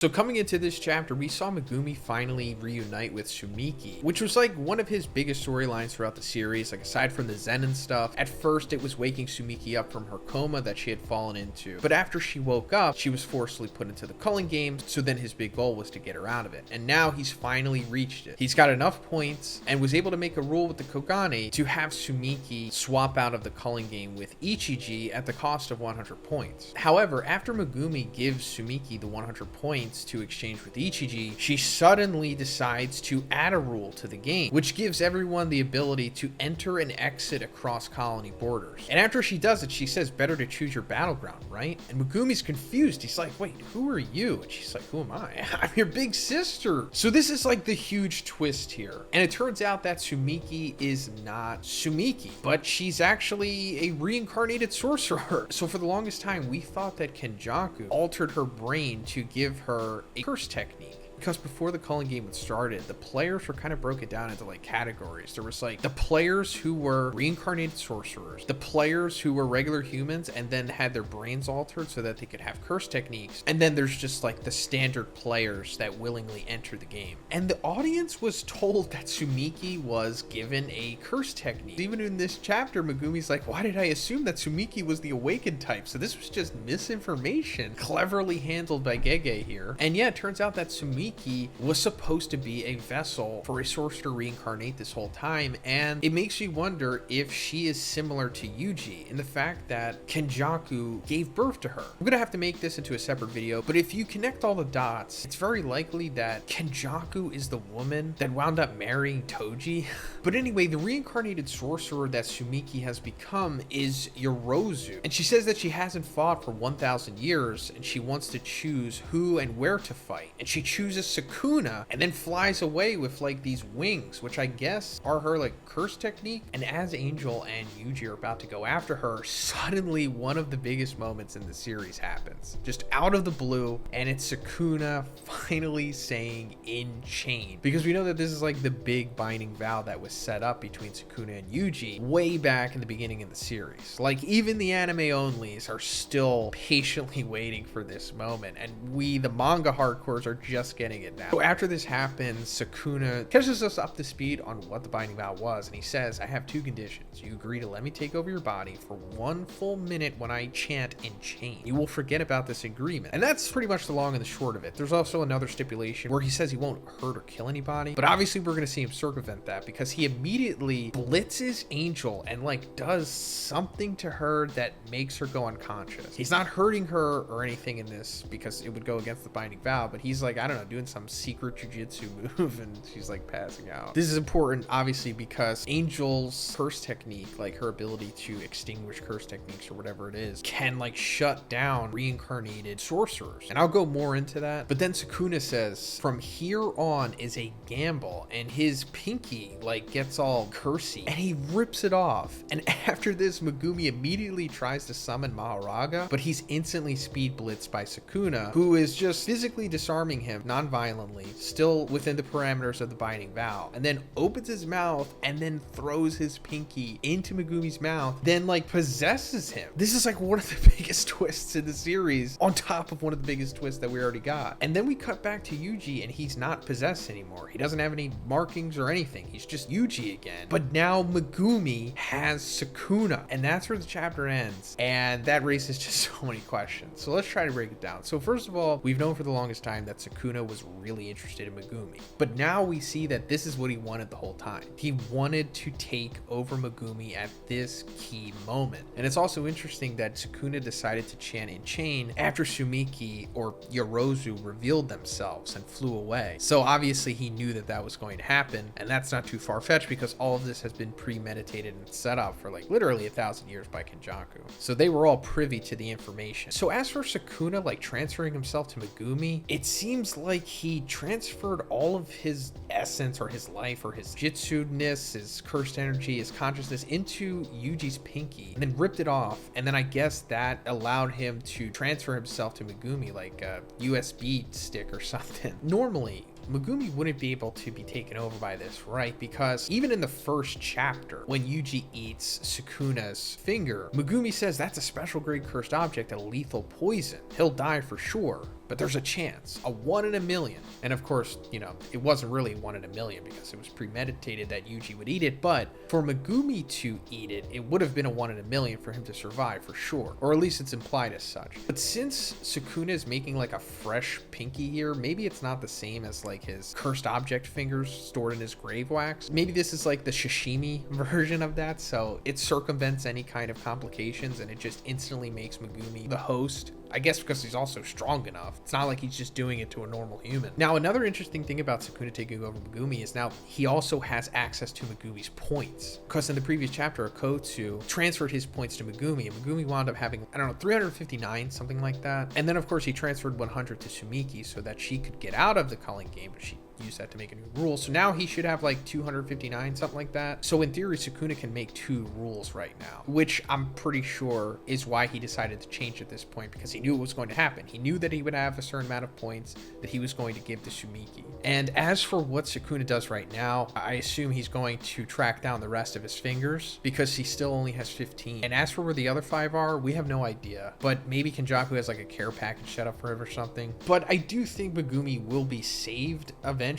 So coming into this chapter, we saw Megumi finally reunite with Sumiki, which was like one of his biggest storylines throughout the series. Like aside from the Zen and stuff, at first it was waking Sumiki up from her coma that she had fallen into. But after she woke up, she was forcibly put into the culling games. So then his big goal was to get her out of it. And now he's finally reached it. He's got enough points and was able to make a rule with the Kogane to have Sumiki swap out of the culling game with Ichiji at the cost of 100 points. However, after Megumi gives Sumiki the 100 points to exchange with Ichiji, she suddenly decides to add a rule to the game, which gives everyone the ability to enter and exit across colony borders. And after she does it, she says, better to choose your battleground, right? And Megumi's confused. He's like, wait, who are you? And she's like, who am I? I'm your big sister. So this is like the huge twist here. And it turns out that Sumiki is not Sumiki, but she's actually a reincarnated sorcerer. So for the longest time, we thought that Kenjaku altered her brain to give her a curse technique. Because before the culling game had started, the players were kind of broken down into like categories. There was like the players who were reincarnated sorcerers, the players who were regular humans and then had their brains altered so that they could have curse techniques. And then there's just like the standard players that willingly enter the game. And the audience was told that Sumiki was given a curse technique. Even in this chapter, Megumi's like, why did I assume that Sumiki was the awakened type? So this was just misinformation, cleverly handled by Gege here. And yeah, it turns out that Sumiki was supposed to be a vessel for a sorcerer to reincarnate this whole time, and it makes you wonder if she is similar to Yuji in the fact that Kenjaku gave birth to her. I'm gonna have to make this into a separate video, but if you connect all the dots, it's very likely that Kenjaku is the woman that wound up marrying Toji. But anyway, the reincarnated sorcerer that Sumiki has become is Yorozu, and she says that she hasn't fought for 1,000 years and she wants to choose who and where to fight, and she chooses Sukuna and then flies away with like these wings, which I guess are her like curse technique. And as Angel and Yuji are about to go after her, suddenly one of the biggest moments in the series happens, just out of the blue, and it's Sukuna finally saying "in chain," because we know that this is like the big binding vow that was set up between Sukuna and Yuji way back in the beginning of the series. Like even the anime onlys are still patiently waiting for this moment, and we the manga hardcores are just getting it now. So after this happens, Sukuna catches us up to speed on what the binding vow was, and he says, I have two conditions. You agree to let me take over your body for 1 full minute when I chant "in chain. You will forget about this agreement." And that's pretty much the long and the short of it. There's also another stipulation where he says he won't hurt or kill anybody, but obviously we're going to see him circumvent that because he immediately blitzes Angel and like does something to her that makes her go unconscious. He's not hurting her or anything in this because it would go against the binding vow, but he's like, I don't know, doing some secret jujitsu move and she's like passing out. This is important obviously because Angel's curse technique, like her ability to extinguish curse techniques or whatever it is, can like shut down reincarnated sorcerers. And I'll go more into that. But then Sukuna says from here on is a gamble, and his pinky like gets all cursy and he rips it off. And after this, Megumi immediately tries to summon Maharaga, but he's instantly speed blitzed by Sukuna, who is just physically disarming him non-violently, still within the parameters of the binding vow, and then opens his mouth and then throws his pinky into Megumi's mouth, then like possesses him. This is like one of the biggest twists in the series on top of one of the biggest twists that we already got. And then we cut back to Yuji and he's not possessed anymore. He doesn't have any markings or anything. He's just Yuji again. But now Megumi has Sukuna, and that's where the chapter ends. And that raises just so many questions. So let's try to break it down. So first of all, we've known for the longest time that Sukuna was really interested in Megumi, but now we see that this is what he wanted the whole time. He wanted to take over Megumi at this key moment. And it's also interesting that Sukuna decided to chant "in chain" after Sumiki or Yorozu revealed themselves and flew away. So obviously he knew that that was going to happen, and that's not too far-fetched because all of this has been premeditated and set up for like literally 1,000 years by Kenjaku. So they were all privy to the information. So as for Sukuna like transferring himself to Megumi, it seems like he transferred all of his essence or his life or his jitsu-ness, his cursed energy, his consciousness into Yuji's pinky and then ripped it off. And then I guess that allowed him to transfer himself to Megumi like a USB stick or something. Normally, Megumi wouldn't be able to be taken over by this, right? Because even in the first chapter, when Yuji eats Sukuna's finger, Megumi says that's a special grade cursed object, a lethal poison. He'll die for sure. but there's a chance, a 1 in a million. And of course, you know, it wasn't really 1 in a million because it was premeditated that Yuji would eat it, but for Megumi to eat it, it would have been a 1 in a million for him to survive for sure, or at least it's implied as such. But since Sukuna is making like a fresh pinky here, maybe it's not the same as like his cursed object fingers stored in his grave wax. Maybe this is like the sashimi version of that, so it circumvents any kind of complications and it just instantly makes Megumi the host. I guess because he's also strong enough. It's not like he's just doing it to a normal human. Now, another interesting thing about Sukuna taking over Megumi is now he also has access to Megumi's points. Because in the previous chapter, Akotsu transferred his points to Megumi, and Megumi wound up having, I don't know, 359, something like that. And then, of course, he transferred 100 to Sumiki so that she could get out of the culling game, but she use that to make a new rule. So now he should have like 259, something like that. So in theory, Sukuna can make 2 rules right now, which I'm pretty sure is why he decided to change at this point, because he knew it was going to happen. He knew that he would have a certain amount of points that he was going to give to Sumiki. And as for what Sukuna does right now, I assume he's going to track down the rest of his fingers because he still only has 15. And as for where the other 5 are, we have no idea, but maybe Kenjaku has like a care package set up for him or something. But I do think Megumi will be saved eventually,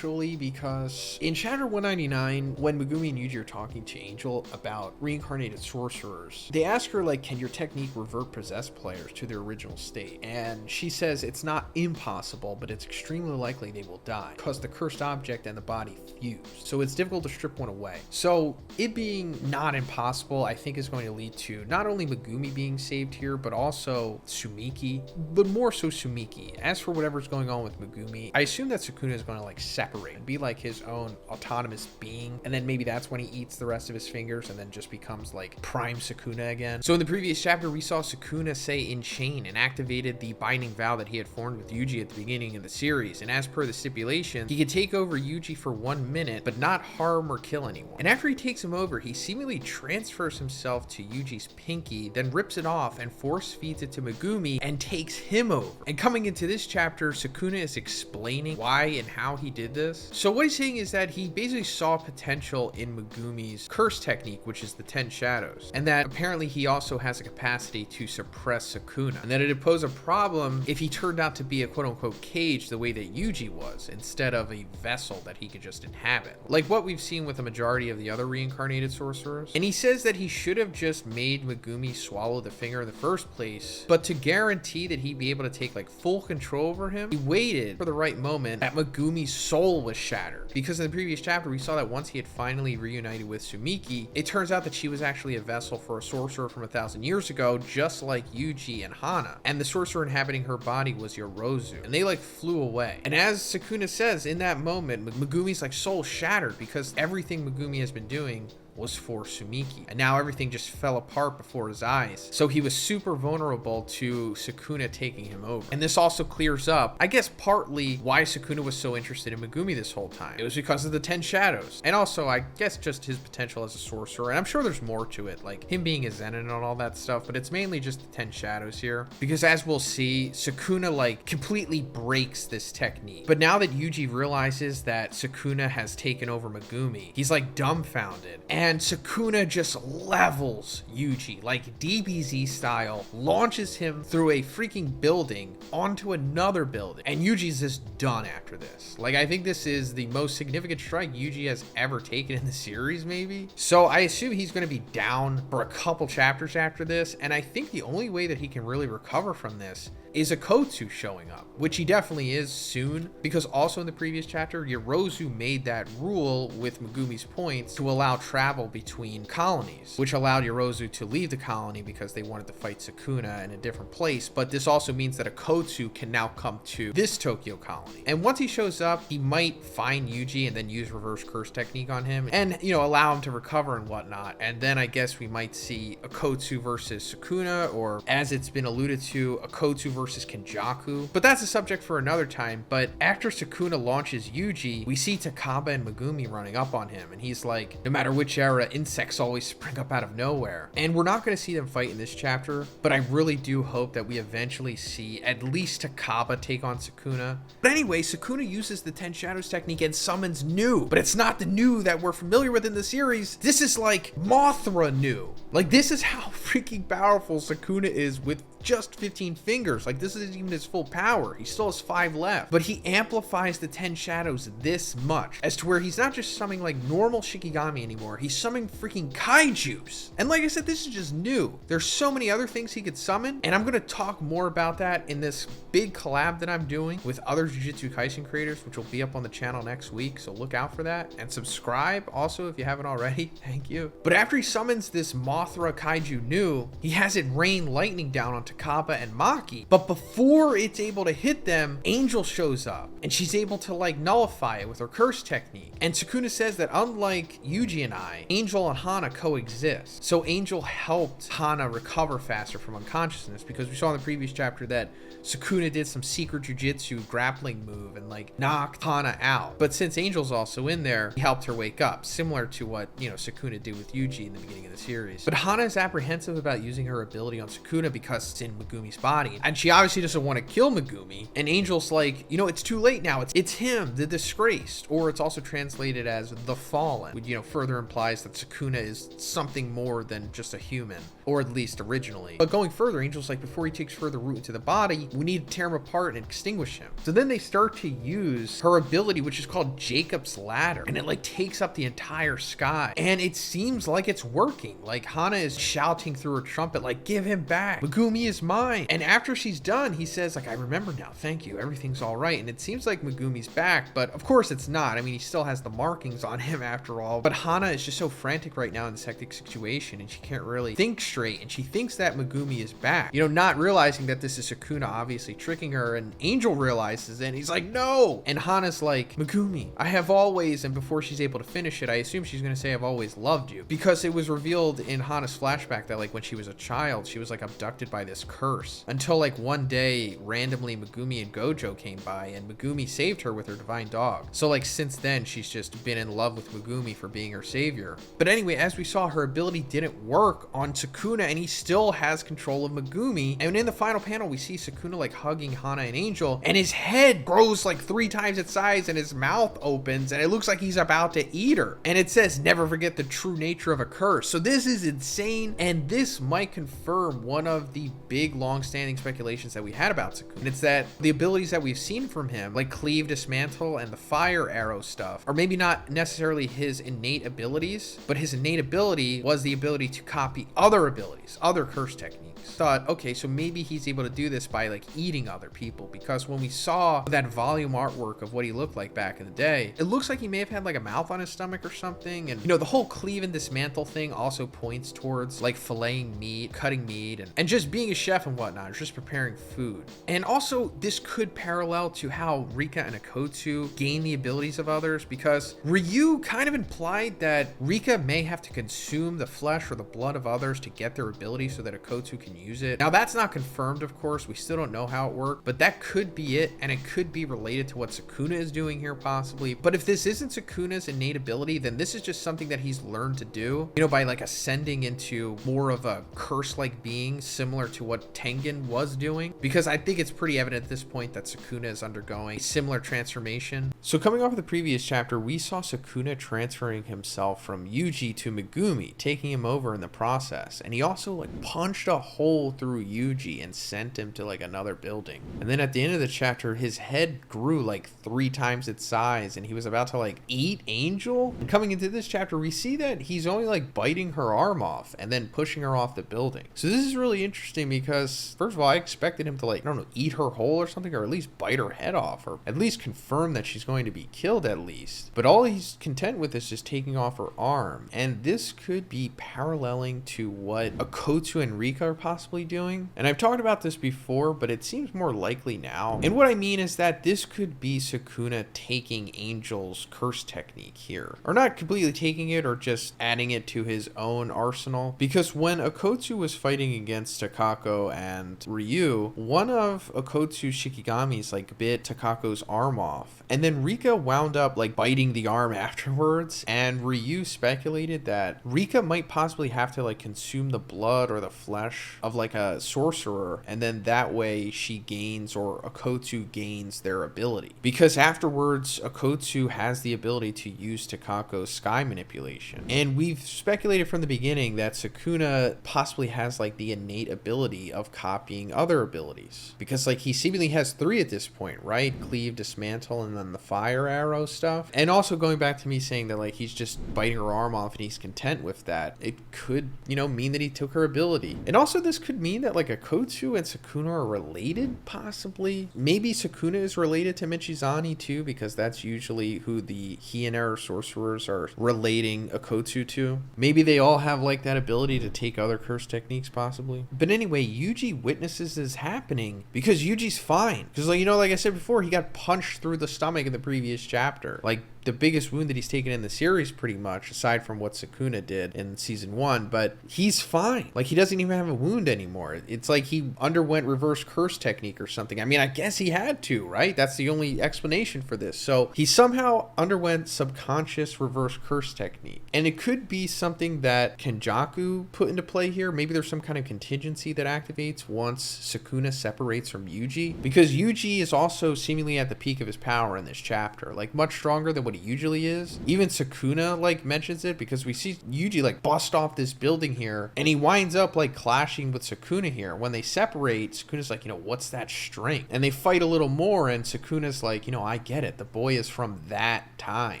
because in chapter 199, when Megumi and Yuji are talking to Angel about reincarnated sorcerers, they ask her like, can your technique revert possessed players to their original state? And she says it's not impossible, but it's extremely likely they will die because the cursed object and the body fuse, so it's difficult to strip one away. So it being not impossible, I think is going to lead to not only Megumi being saved here, but also Sumiki, but more so Sumiki. As for whatever's going on with Megumi, I assume that Sukuna is going to like separate and be like his own autonomous being, and then maybe that's when he eats the rest of his fingers and then just becomes like prime Sukuna again. So in the previous chapter, we saw Sukuna say enchain and activated the binding vow that he had formed with Yuji at the beginning of the series, and as per the stipulation, he could take over Yuji for 1 minute but not harm or kill anyone. And after he takes him over, he seemingly transfers himself to Yuji's pinky, then rips it off and force feeds it to Megumi and takes him over. And coming into this chapter, Sukuna is explaining why and how he did this. So what he's saying is that he basically saw potential in Megumi's curse technique, which is the 10 shadows, and that apparently he also has a capacity to suppress Sukuna, and that it'd pose a problem if he turned out to be a quote-unquote cage the way that Yuji was, instead of a vessel that he could just inhabit, like what we've seen with the majority of the other reincarnated sorcerers. And he says that he should have just made Megumi swallow the finger in the first place, but to guarantee that he'd be able to take like full control over him, he waited for the right moment that Megumi's soul was shattered. Because in the previous chapter, we saw that once he had finally reunited with Sumiki, it turns out that she was actually a vessel for a sorcerer from 1,000 years ago, just like Yuji and Hana. And the sorcerer inhabiting her body was Yorozu, and they like flew away. And as Sukuna says, in that moment, Megumi's like soul shattered because everything Megumi has been doing was for Sumiki, and now everything just fell apart before his eyes. So he was super vulnerable to Sukuna taking him over. And this also clears up, I guess, partly why Sukuna was so interested in Megumi this whole time. It was because of the 10 shadows, and also I guess just his potential as a sorcerer. And I'm sure there's more to it, like him being a Zenin and all that stuff, but it's mainly just the 10 shadows here, because as we'll see, Sukuna like completely breaks this technique. But now that Yuji realizes that Sukuna has taken over Megumi, he's like dumbfounded, and Sukuna just levels Yuji, like DBZ style, launches him through a freaking building onto another building, and Yuji's just done after this. Like, I think this is the most significant strike Yuji has ever taken in the series, maybe. So I assume he's going to be down for a couple chapters after this, and I think the only way that he can really recover from this is Akotsu showing up, which he definitely is soon, because also in the previous chapter, Yorozu made that rule with Megumi's points to allow travel between colonies, which allowed Yorozu to leave the colony because they wanted to fight Sukuna in a different place. But this also means that Akotsu can now come to this Tokyo colony. And once he shows up, he might find Yuji and then use reverse curse technique on him and, you know, allow him to recover and whatnot. And then I guess we might see Akotsu versus Sukuna, or as it's been alluded to, Akotsu versus Kenjaku. But that's a subject for another time. But after Sukuna launches Yuji, we see Takaba and Megumi running up on him, and he's like, no matter which era, insects always spring up out of nowhere. And we're not going to see them fight in this chapter, but I really do hope that we eventually see at least Takaba take on Sukuna. But anyway, Sukuna uses the 10 Shadows technique and summons Nu, but it's not the Nu that we're familiar with in the series. This is like Mothra Nu. Like, this is how freaking powerful Sukuna is with just 15 fingers. Like, this isn't even his full power. He still has 5 left. But he amplifies the 10 shadows this much, as to where he's not just summoning like normal Shikigami anymore. He's summoning freaking kaijus. And like I said, this is just new. There's so many other things he could summon, and I'm going to talk more about that in this big collab that I'm doing with other Jujutsu Kaisen creators, which will be up on the channel next week. So look out for that, and subscribe also if you haven't already. Thank you. But after he summons this Mothra Kaiju Nu, he has it rain lightning down on Takaba and Maki. But before it's able to hit them, Angel shows up, and she's able to like nullify it with her curse technique. And Sukuna says that unlike Yuji and I, Angel and Hana coexist. So Angel helped Hana recover faster from unconsciousness, because we saw in the previous chapter that Sukuna did some secret jujitsu grappling move and like knocked Hana out. But since Angel's also in there, he helped her wake up, similar to what, you know, Sukuna did with Yuji in the beginning of the series. But Hana is apprehensive about using her ability on Sukuna because it's in Megumi's body, and she obviously doesn't want to kill Megumi. And Angel's like, you know, it's too late now. It's him, the disgraced, or it's also translated as the fallen, which, you know, further implies that Sukuna is something more than just a human, or at least originally. But going further, Angel's like, before he takes further root into the body, we need to tear him apart and extinguish him. So then they start to use her ability, which is called Jacob's Ladder, and it like takes up the entire sky, and it seems like it's working. Like, Hana is shouting through her trumpet, like, give him back, Megumi is mine. And after she's done, he says like, I remember now, thank you, everything's all right. And it seems like Megumi's back, but of course it's not. I mean, he still has the markings on him after all. But Hana is just so frantic right now in this hectic situation, and she can't really think straight, and she thinks that Megumi is back, you know, not realizing that this is Sukuna obviously tricking her. And Angel realizes it, and he's like, no. And Hana's like, Megumi, I have always, and before she's able to finish it, I assume she's gonna say, I've always loved you, because it was revealed in Hana's flashback that like when she was a child, she was like abducted by this curse, until like one day randomly Megumi and Gojo came by, and Megumi saved her with her divine dog. So like since then, she's just been in love with Megumi for being her savior. But anyway, as we saw, her ability didn't work on Sukuna, and he still has control of Megumi. And in the final panel, we see Sukuna like hugging Hana and Angel, and his head grows like 3 times its size, and his mouth opens, and it looks like he's about to eat her. And it says, never forget the true nature of a curse. So this is insane, and this might confirm one of the big long-standing speculations that we had about Sukuna. And it's that the abilities that we've seen from him, like Cleave, Dismantle, and the Fire Arrow stuff, are maybe not necessarily his innate abilities, but his innate ability was the ability to copy other abilities, other curse techniques. Thought, okay, so maybe he's able to do this by like eating other people, because when we saw that volume artwork of what he looked like back in the day, it looks like he may have had like a mouth on his stomach or something. And you know, the whole Cleave and Dismantle thing also points towards like filleting meat, cutting meat, and just being a chef and whatnot, or just preparing food. And also this could parallel to how Rika and Akotsu gain the abilities of others, because Ryu kind of implied that Rika may have to consume the flesh or the blood of others to get their ability so that Akotsu can use it. Now that's not confirmed, of course, we still don't know how it worked, but that could be it, and it could be related to what Sukuna is doing here possibly. But if this isn't Sukuna's innate ability, then this is just something that he's learned to do, you know, by like ascending into more of a curse-like being, similar to what Tengen was doing, because I think it's pretty evident at this point that Sukuna is undergoing a similar transformation. So coming off of the previous chapter, we saw Sukuna transferring himself from Yuji to Megumi, taking him over in the process, and he also like punched a hole through Yuji and sent him to like another building. And then at the end of the chapter, his head grew like 3 times its size, and he was about to like eat Angel. And coming into this chapter, we see that he's only like biting her arm off and then pushing her off the building. So this is really interesting, because first of all, I expected him to like, I don't know, eat her whole or something, or at least bite her head off, or at least confirm that she's going to be killed at least. But all he's content with is just taking off her arm. And this could be paralleling to what Akotsu and Rika are possibly doing. And I've talked about this before, but it seems more likely now. And what I mean is that this could be Sukuna taking Angel's curse technique here, or not completely taking it, or just adding it to his own arsenal. Because when Akotsu was fighting against Takako and Ryu, one of Akotsu's Shikigamis like bit Takako's arm off, and then Rika wound up like biting the arm afterwards. And Ryu speculated that Rika might possibly have to like consume the blood or the flesh of like a sorcerer, and then that way she gains, or Akotsu gains, their ability. Because afterwards, Akotsu has the ability to use Takako's sky manipulation. And we've speculated from the beginning that Sukuna possibly has like the innate ability of copying other abilities. Because like he seemingly has 3 at this point, right? Cleave, dismantle, and then the fire arrow stuff. And also going back to me saying that like he's just biting her arm off and he's content with that, it could, you know, mean that he took her ability. And also this could mean that like Akotsu and Sukuna are related, possibly. Maybe Sukuna is related to Michizani too, because that's usually who the Hiener sorcerers are relating Akotsu to. Maybe they all have like that ability to take other curse techniques, possibly. But anyway, Yuji witnesses this happening because Yuji's fine. Because like, you know, like I said before, he got punched through the stomach in the previous chapter. Like the biggest wound that he's taken in the series, pretty much, aside from what Sukuna did in season 1, but he's fine. Like he doesn't even have a wound anymore. It's like he underwent reverse curse technique or something. I mean, I guess he had to, right? That's the only explanation for this. So he somehow underwent subconscious reverse curse technique. And it could be something that Kenjaku put into play here. Maybe there's some kind of contingency that activates once Sukuna separates from Yuji, because Yuji is also seemingly at the peak of his power in this chapter, like much stronger than what he usually is. Even Sukuna like mentions it, because we see Yuji like bust off this building here, and he winds up like clashing with Sukuna here. When they separate, Sukuna's like, you know, what's that strength? And they fight a little more, and Sukuna's like, you know, I get it. The boy is from that time.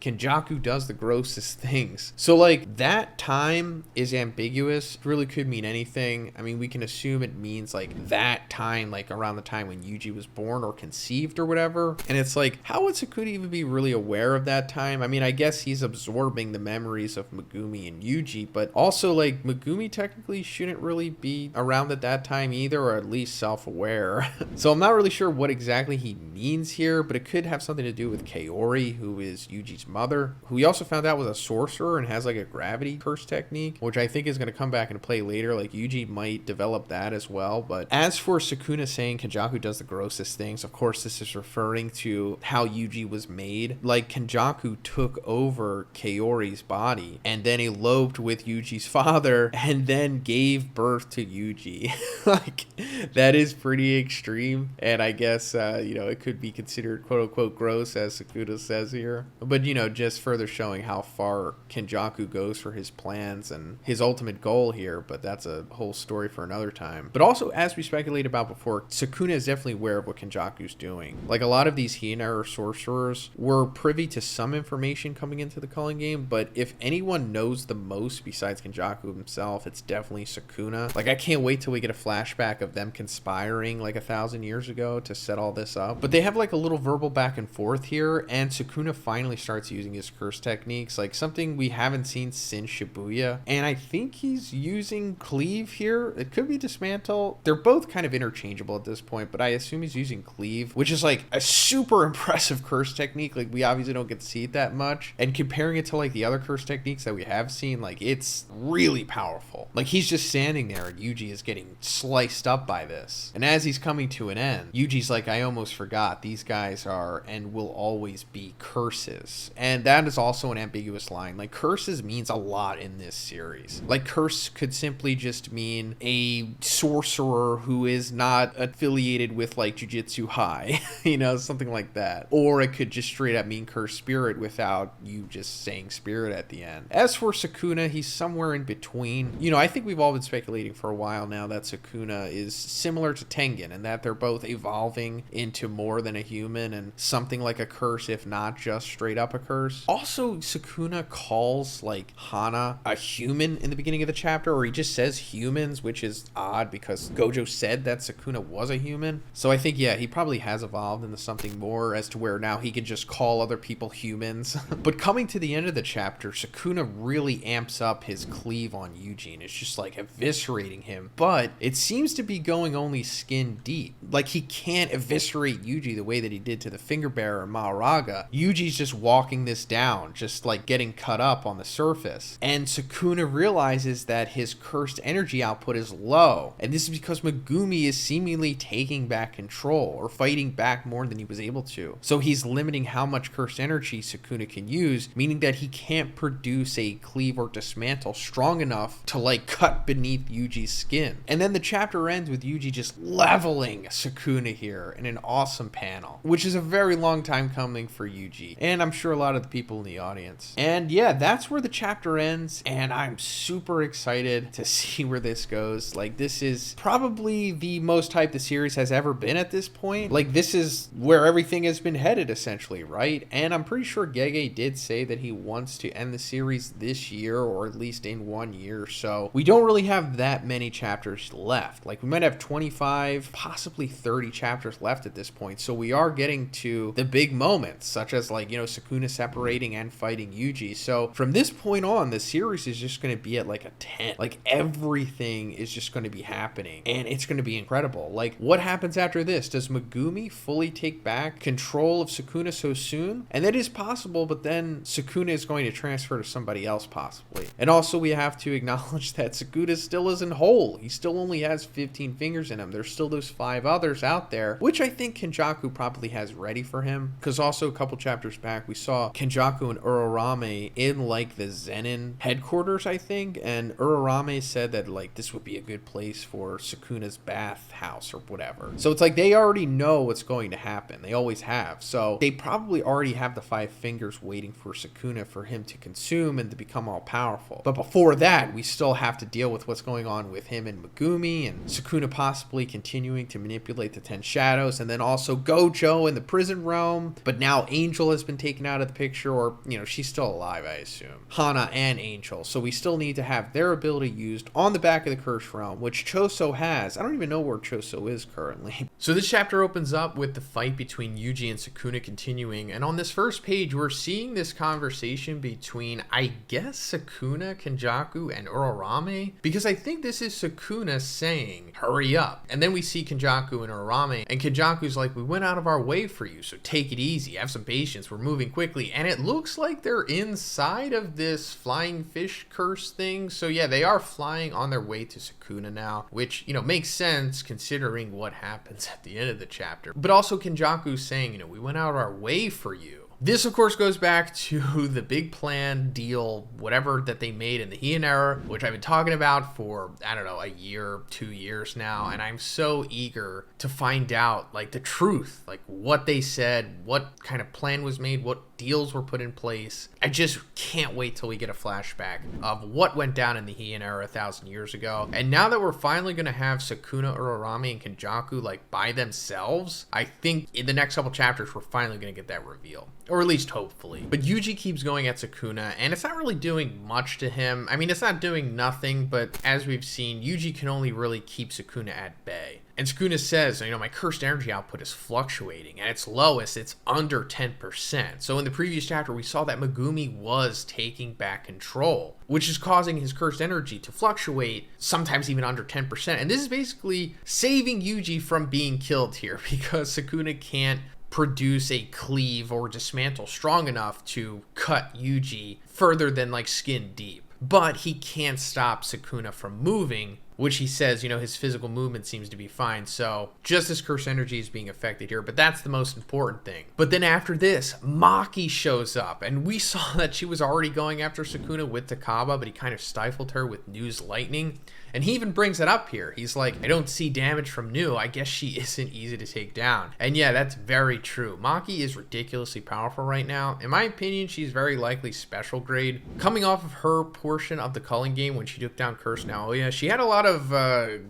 Kenjaku does the grossest things. So like that time is ambiguous. It really could mean anything. I mean, we can assume it means like that time, like around the time when Yuji was born or conceived or whatever. And it's like, how would Sukuna even be really aware of that time? I mean, I guess he's absorbing the memories of Megumi and Yuji, but also like Megumi technically shouldn't really be around at that time either, or at least self-aware. So I'm not really sure what exactly he means here, but it could have something to do with Kaori, who is Yuji's mother, who we also found out was a sorcerer and has like a gravity curse technique, which I think is going to come back into play later. Like Yuji might develop that as well. But as for Sukuna saying Kenjaku does the grossest things, of course this is referring to how Yuji was made. Like Kenjaku took over Kaori's body and then eloped with Yuji's father and then gave birth to Yuji. Like that is pretty extreme, and I guess you know, it could be considered quote unquote gross, as Sukuna says here, but you know, just further showing how far Kenjaku goes for his plans and his ultimate goal here. But that's a whole story for another time. But also, as we speculated about before, Sukuna is definitely aware of what Kenjaku's doing. Like a lot of these Hiener sorcerers were privy to some information coming into the Culling game, but if anyone knows the most besides Kenjaku himself, it's definitely Sukuna. Like I can't wait till we get a flashback of them conspiring like 1,000 years ago to set all this up. But they have like a little verbal back and forth here, and Sukuna finally starts using his curse techniques, like something we haven't seen since Shibuya. And I think he's using Cleave here. It could be Dismantle. They're both kind of interchangeable at this point, but I assume he's using Cleave, which is like a super impressive curse technique. Like we obviously don't get to see it that much, and comparing it to like the other curse techniques that we have seen, like it's really powerful. Like he's just standing there and Yuji is getting sliced up by this, and as he's coming to an end, Yuji's like, I almost forgot, these guys are and will always be curses. And that is also an ambiguous line. Like curses means a lot in this series. Like curse could simply just mean a sorcerer who is not affiliated with like Jujutsu High, you know, something like that. Or it could just straight up mean curse spirit without you just saying spirit at the end. As for Sukuna, he's somewhere in between. You know, I think we've all been speculating for a while now that Sukuna is similar to Tengen, and that they're both evolving into more than a human and something like a curse, if not just straight up a curse. Also, Sukuna calls like Hana a human in the beginning of the chapter, or he just says humans, which is odd because Gojo said that Sukuna was a human. So I think, yeah, he probably has evolved into something more, as to where now he can just call other people humans. But coming to the end of the chapter, Sukuna really amps up his cleave on Yuji, and it's just like eviscerating him. But it seems to be going only skin deep. Like he can't eviscerate Yuji the way that he did to the finger bearer in Maharaga. Yuji's just walking this down, just like getting cut up on the surface. And Sukuna realizes that his cursed energy output is low. And this is because Megumi is seemingly taking back control, or fighting back more than he was able to. So he's limiting how much cursed energy Sukuna can use, meaning that he can't produce a cleave or dismantle strong enough to like cut beneath Yuji's skin. And then the chapter ends with Yuji just leveling Sukuna here in an awesome panel, which is a very long time coming for Yuji, and I'm sure a lot of the people in the audience. And yeah, that's where the chapter ends, and I'm super excited to see where this goes. Like, this is probably the most hyped the series has ever been at this point. Like, this is where everything has been headed, essentially, right? And I'm pretty sure Gege did say that he wants to end the series this year, or at least in 1 year, so we don't really have that many chapters left. Like, we might have 25, possibly 30 chapters left at this point, so we are getting to the big moments, such as, like, you know, Sukuna separating and fighting Yuji. So from this point on, the series is just going to be at like a 10. Like, everything is just going to be happening, and it's going to be incredible. Like, what happens after this? Does Megumi fully take back control of Sukuna so soon? And that is possible, but then Sukuna is going to transfer to somebody else, possibly. And also, we have to acknowledge that Sukuna still isn't whole. He still only has 15 fingers in him. There's still those 5 others out there, which I think Kenjaku probably has ready for him, because also a couple chapters back, we saw Kenjaku and Urarame in, like, the Zenin headquarters, I think, and Urarame said that, like, this would be a good place for Sukuna's bath house or whatever. So it's like they already know what's going to happen. They always have. So they probably already have the 5 fingers waiting for Sukuna for him to consume and to become all powerful. But before that, we still have to deal with what's going on with him and Megumi, and Sukuna possibly continuing to manipulate the 10 shadows, and then also Gojo in the prison realm. But now Angel has been taken out of the picture, or, you know, she's still alive, I assume. Hana and Angel. So we still need to have their ability used on the back of the Cursed Realm, which Choso has. I don't even know where Choso is currently. So this chapter opens up with the fight between Yuji and Sukuna continuing, and on this first page, we're seeing this conversation between, I guess, Sukuna, Kenjaku, and Urarame, because I think this is Sukuna saying, hurry up. And then we see Kenjaku and Urarame, and Kenjaku's like, we went out of our way for you, so take it easy, have some patience, we're moving quickly. And it looks like they're inside of this flying fish curse thing. So yeah, they are flying on their way to Sukuna now, which, you know, makes sense considering what happens at the end of the chapter. But also Kenjaku's saying, you know, we went out of our way for you. This, of course, goes back to the big plan, deal, whatever that they made in the Heian era, which I've been talking about for, I don't know, a year, 2 years now, and I'm so eager to find out, like, the truth, like, what they said, what kind of plan was made, what deals were put in place. I just can't wait till we get a flashback of what went down in the Heian era 1,000 years ago. And now that we're finally going to have Sukuna, Urarame, and Kenjaku, like, by themselves, I think in the next couple chapters, we're finally going to get that reveal. Or at least hopefully. But Yuji keeps going at Sukuna, and it's not really doing much to him. I mean, it's not doing nothing, but as we've seen, Yuji can only really keep Sukuna at bay. And Sukuna says, you know, my cursed energy output is fluctuating. At its lowest, it's under 10%. So in the previous chapter, we saw that Megumi was taking back control, which is causing his cursed energy to fluctuate, sometimes even under 10%. And this is basically saving Yuji from being killed here, because Sukuna can't produce a cleave or dismantle strong enough to cut Yuji further than, like, skin deep. But he can't stop Sukuna from moving, which he says, you know, his physical movement seems to be fine. So just his curse energy is being affected here, but that's the most important thing. But then after this, Maki shows up, and we saw that she was already going after Sukuna with Takaba, but he kind of stifled her with Nu's lightning. And he even brings it up here. He's like, I don't see damage from Nu. I guess she isn't easy to take down. And yeah, that's very true. Maki is ridiculously powerful right now. In my opinion, she's very likely special grade. Coming off of her portion of the Culling game when she took down Curse Naoya, she had a lot of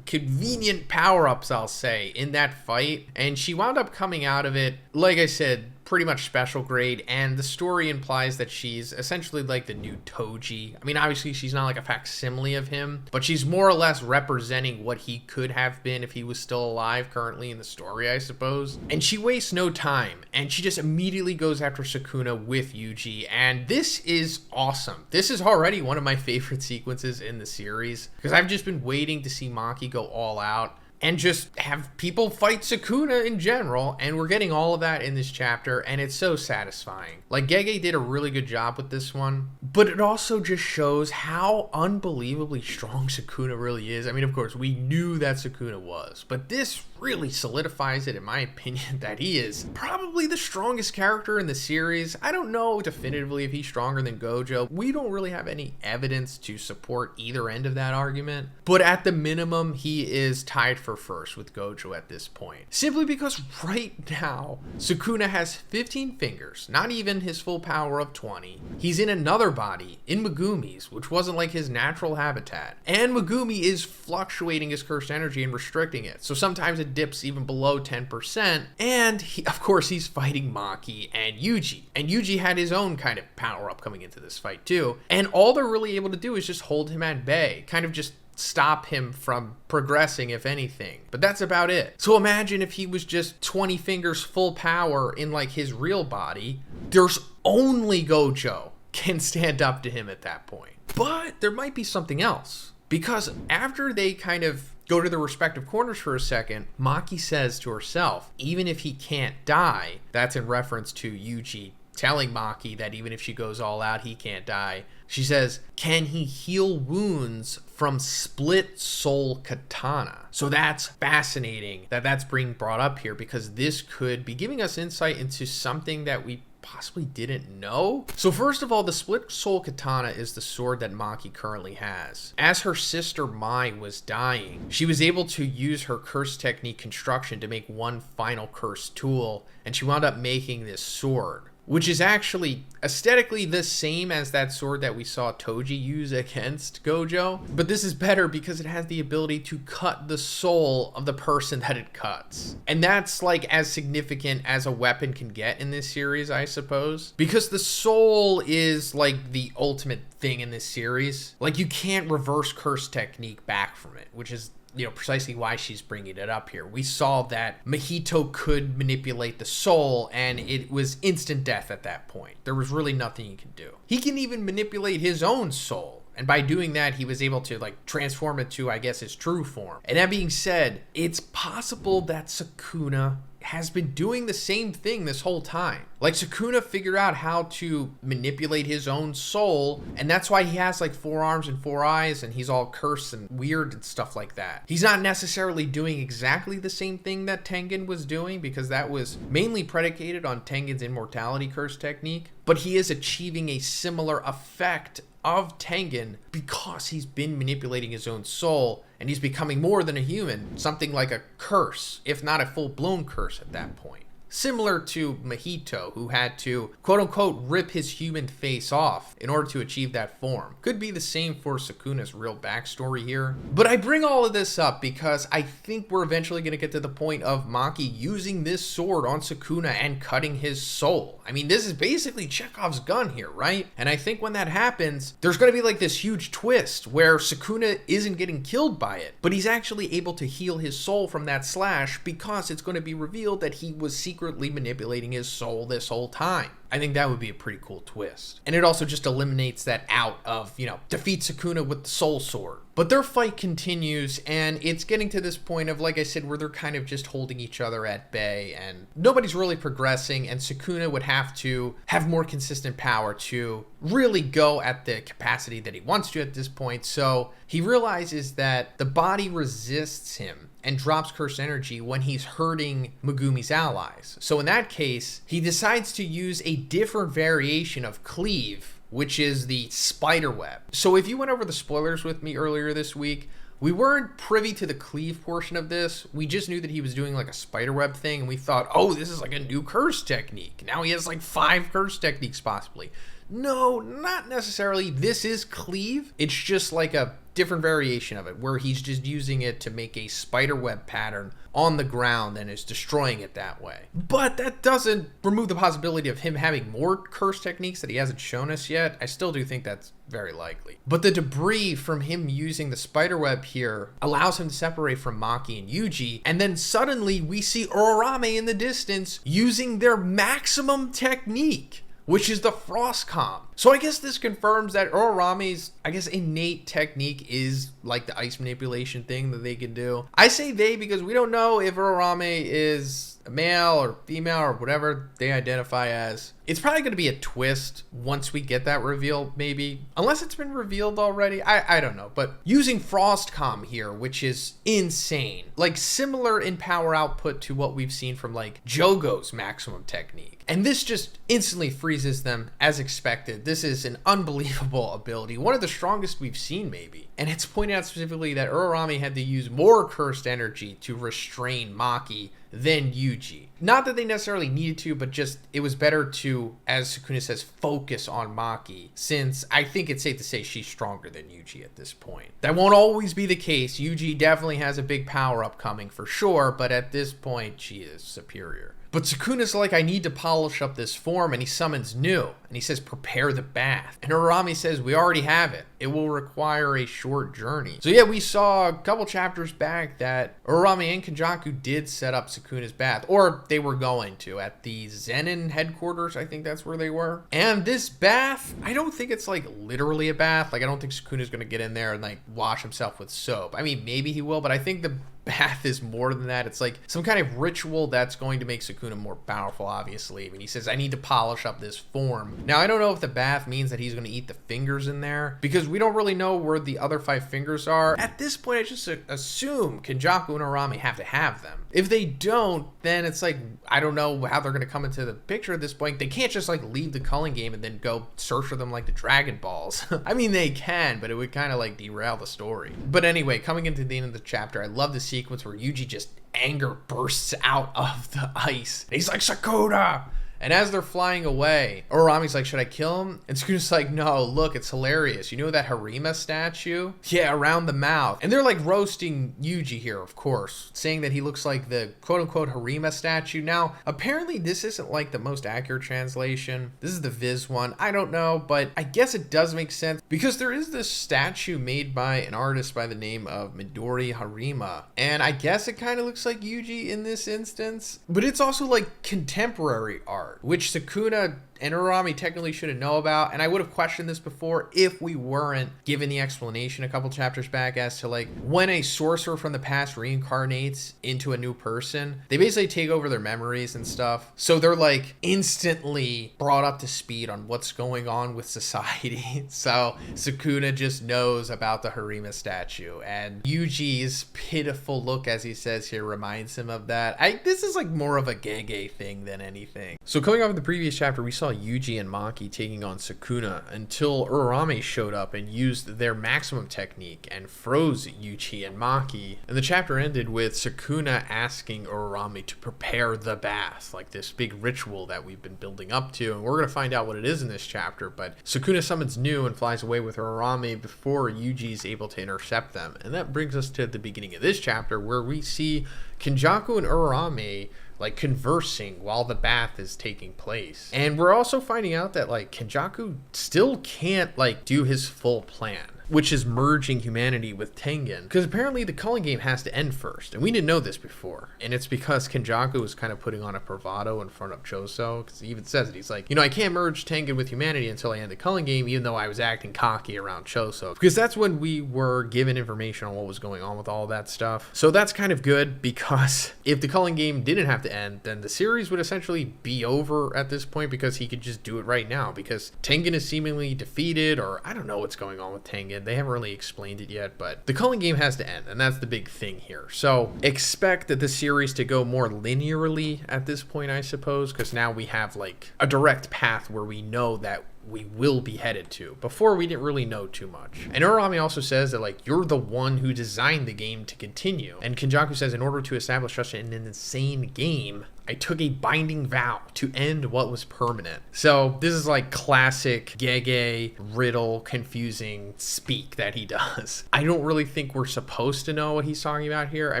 convenient power-ups, I'll say, in that fight. And she wound up coming out of it, like I said, pretty much special grade, and the story implies that she's essentially like the new Toji. I mean, obviously she's not like a facsimile of him, but she's more or less representing what he could have been if he was still alive currently in the story, I suppose. And she wastes no time, and she just immediately goes after Sukuna with Yuji, and this is awesome. This is already one of my favorite sequences in the series, because I've just been waiting to see Maki go all out. and just have people fight Sukuna in general. And we're getting all of that in this chapter, and it's so satisfying. Like, Gege did a really good job with this one, but it also just shows how unbelievably strong Sukuna really is. I mean, of course, we knew that Sukuna was, but this really solidifies it, in my opinion, that he is probably the strongest character in the series. I don't know definitively if he's stronger than Gojo. We don't really have any evidence to support either end of that argument, but at the minimum, he is tied for first with Gojo at this point. Simply because right now, Sukuna has 15 fingers, not even his full power of 20. He's in another body, in Megumi's, which wasn't like his natural habitat. And Megumi is fluctuating his cursed energy and restricting it. So sometimes it dips even below 10%. And of course, he's fighting Maki and Yuji. And Yuji had his own kind of power up coming into this fight too. And all they're really able to do is just hold him at bay, kind of just stop him from progressing, if anything. But that's about it. So imagine if he was just 20 fingers full power in like his real body. There's only Gojo can stand up to him at that point. But there might be something else. Because after they kind of go to their respective corners for a second, Maki says to herself, even if he can't die, that's in reference to Yuji telling Maki that even if she goes all out, he can't die. She says, can he heal wounds from split soul katana? So that's fascinating that that's being brought up here, because this could be giving us insight into something that we possibly didn't know. So first of all, the split soul katana is the sword that Maki currently has. As her sister Mai was dying, she was able to use her curse technique construction to make one final curse tool, and she wound up making this sword, which is actually aesthetically the same as that sword that we saw Toji use against Gojo. But this is better because it has the ability to cut the soul of the person that it cuts. And that's like as significant as a weapon can get in this series, I suppose. Because the soul is like the ultimate thing in this series. Like, you can't reverse curse technique back from it, which is, you know, precisely why she's bringing it up here. We saw that Mahito could manipulate the soul, and it was instant death at that point. There was really nothing he could do. He can even manipulate his own soul, and by doing that, he was able to like transform it to, I guess, his true form. And that being said, it's possible that Sukuna has been doing the same thing this whole time. Like, Sukuna figured out how to manipulate his own soul, and that's why he has like 4 arms and 4 eyes, and he's all cursed and weird and stuff like that. He's not necessarily doing exactly the same thing that Tengen was doing, because that was mainly predicated on Tengen's immortality curse technique, but he is achieving a similar effect of Tengen because he's been manipulating his own soul, and he's becoming more than a human, something like a curse, if not a full-blown curse at that point. Similar to Mahito, who had to, quote-unquote, rip his human face off in order to achieve that form. Could be the same for Sukuna's real backstory here. But I bring all of this up because I think we're eventually going to get to the point of Maki using this sword on Sukuna and cutting his soul. I mean, this is basically Chekhov's gun here, right? And I think when that happens, there's going to be like this huge twist where Sukuna isn't getting killed by it, but he's actually able to heal his soul from that slash, because it's going to be revealed that he was secretly manipulating his soul this whole time. I think that would be a pretty cool twist. And it also just eliminates that out of, you know, defeat Sukuna with the soul sword. But their fight continues, and it's getting to this point of, like I said, where they're kind of just holding each other at bay, and nobody's really progressing, and Sukuna would have to have more consistent power to really go at the capacity that he wants to at this point. So he realizes that the body resists him and drops curse energy when he's hurting Megumi's allies. So in that case, he decides to use a different variation of cleave, which is the spider web. So if you went over the spoilers with me earlier this week, we weren't privy to the cleave portion of this. We just knew that he was doing like a spider web thing, and we thought, oh, this is like a new curse technique. Now he has like 5 curse techniques possibly. No, not necessarily. This is cleave. It's just like a different variation of it, where he's just using it to make a spider web pattern on the ground and is destroying it that way. But that doesn't remove the possibility of him having more curse techniques that he hasn't shown us yet. I still do think that's very likely. But the debris from him using the spider web here allows him to separate from Maki and Yuji, and then suddenly we see Ororame in the distance using their maximum technique, which is the frost calm. So I guess this confirms that Urarami's, I guess, innate technique is like the ice manipulation thing that they can do. I say they because we don't know if Urarami is a male or female or whatever they identify as. It's probably going to be a twist once we get that reveal, maybe. Unless it's been revealed already. I don't know. But using Frostcom here, which is insane. Like similar in power output to what we've seen from like Jogo's maximum technique. And this just instantly freezes them as expected. This is an unbelievable ability. One of the strongest we've seen maybe. And it's pointed out specifically that Urarami had to use more cursed energy to restrain Maki than Yuji. Not that they necessarily needed to, but just it was better to, as Sukuna says, focus on Maki, since I think it's safe to say she's stronger than Yuji at this point. That won't always be the case. Yuji definitely has a big power up coming for sure, but at this point she is superior. But Sukuna's like, I need to polish up this form, and he summons Nu, and he says, prepare the bath. And Urarami says, we already have it. It will require a short journey. So yeah, we saw a couple chapters back that Urarami and Kenjaku did set up Sukuna's bath, or they were going to, at the Zenin headquarters, I think that's where they were. And this bath, I don't think it's like literally a bath. Like, I don't think Sukuna's gonna get in there and like wash himself with soap. I mean, maybe he will, but I think the bath is more than that. It's like some kind of ritual that's going to make Sukuna more powerful, obviously. I mean, he says, I need to polish up this form. Now, I don't know if the bath means that he's going to eat the fingers in there, because we don't really know where the other 5 fingers are. At this point, I just assume Kenjaku and Urarami have to have them. If they don't, then it's like, I don't know how they're going to come into the picture at this point. They can't just like leave the culling game and then go search for them like the Dragon Balls. I mean, they can, but it would kind of like derail the story. But anyway, coming into the end of the chapter, I love the sequence where Yuji just anger bursts out of the ice. And he's like, Sakura! And as they're flying away, Urarami's like, should I kill him? And Sukuna's like, no, look, it's hilarious. You know that Harima statue? Yeah, around the mouth. And they're like roasting Yuji here, of course, saying that he looks like the quote-unquote Harima statue. Now, apparently this isn't like the most accurate translation. This is the Viz one. I don't know, but I guess it does make sense because there is this statue made by an artist by the name of Midori Harima. And I guess it kind of looks like Yuji in this instance, but it's also like contemporary art, which Sukuna and Urarami technically shouldn't know about. And I would have questioned this before if we weren't given the explanation a couple chapters back as to like when a sorcerer from the past reincarnates into a new person, they basically take over their memories and stuff. So they're like instantly brought up to speed on what's going on with society. So Sukuna just knows about the Harima statue, and Yuji's pitiful look, as he says here, reminds him of that. This is like more of a Gege thing than anything. So coming off of the previous chapter, we saw Yuji and Maki taking on Sukuna until Urarami showed up and used their maximum technique and froze Yuji and Maki. And the chapter ended with Sukuna asking Urarami to prepare the bath, like this big ritual that we've been building up to. And we're going to find out what it is in this chapter, but Sukuna summons Nu and flies away with Urarami before Yuji is able to intercept them. And that brings us to the beginning of this chapter, where we see Kenjaku and Urarami like conversing while the bath is taking place. And we're also finding out that like Kenjaku still can't like do his full plan, which is merging humanity with Tengen, because apparently the culling game has to end first, and we didn't know this before. And it's because Kenjaku was kind of putting on a bravado in front of Choso, because he even says it. He's like, you know, I can't merge Tengen with humanity until I end the culling game, even though I was acting cocky around Choso, because that's when we were given information on what was going on with all that stuff. So that's kind of good, because if the culling game didn't have to end, then the series would essentially be over at this point, because he could just do it right now, because Tengen is seemingly defeated, or I don't know what's going on with Tengen. They haven't really explained it yet, but the culling game has to end, and that's the big thing here. So expect the series to go more linearly at this point, I suppose, because now we have like a direct path where we know that we will be headed to. Before, we didn't really know too much. And Urarami also says that like, you're the one who designed the game to continue. And Kenjaku says, in order to establish such an insane game, I took a binding vow to end what was permanent. So this is like classic Gege riddle confusing speak that he does. I don't really think we're supposed to know what he's talking about here. I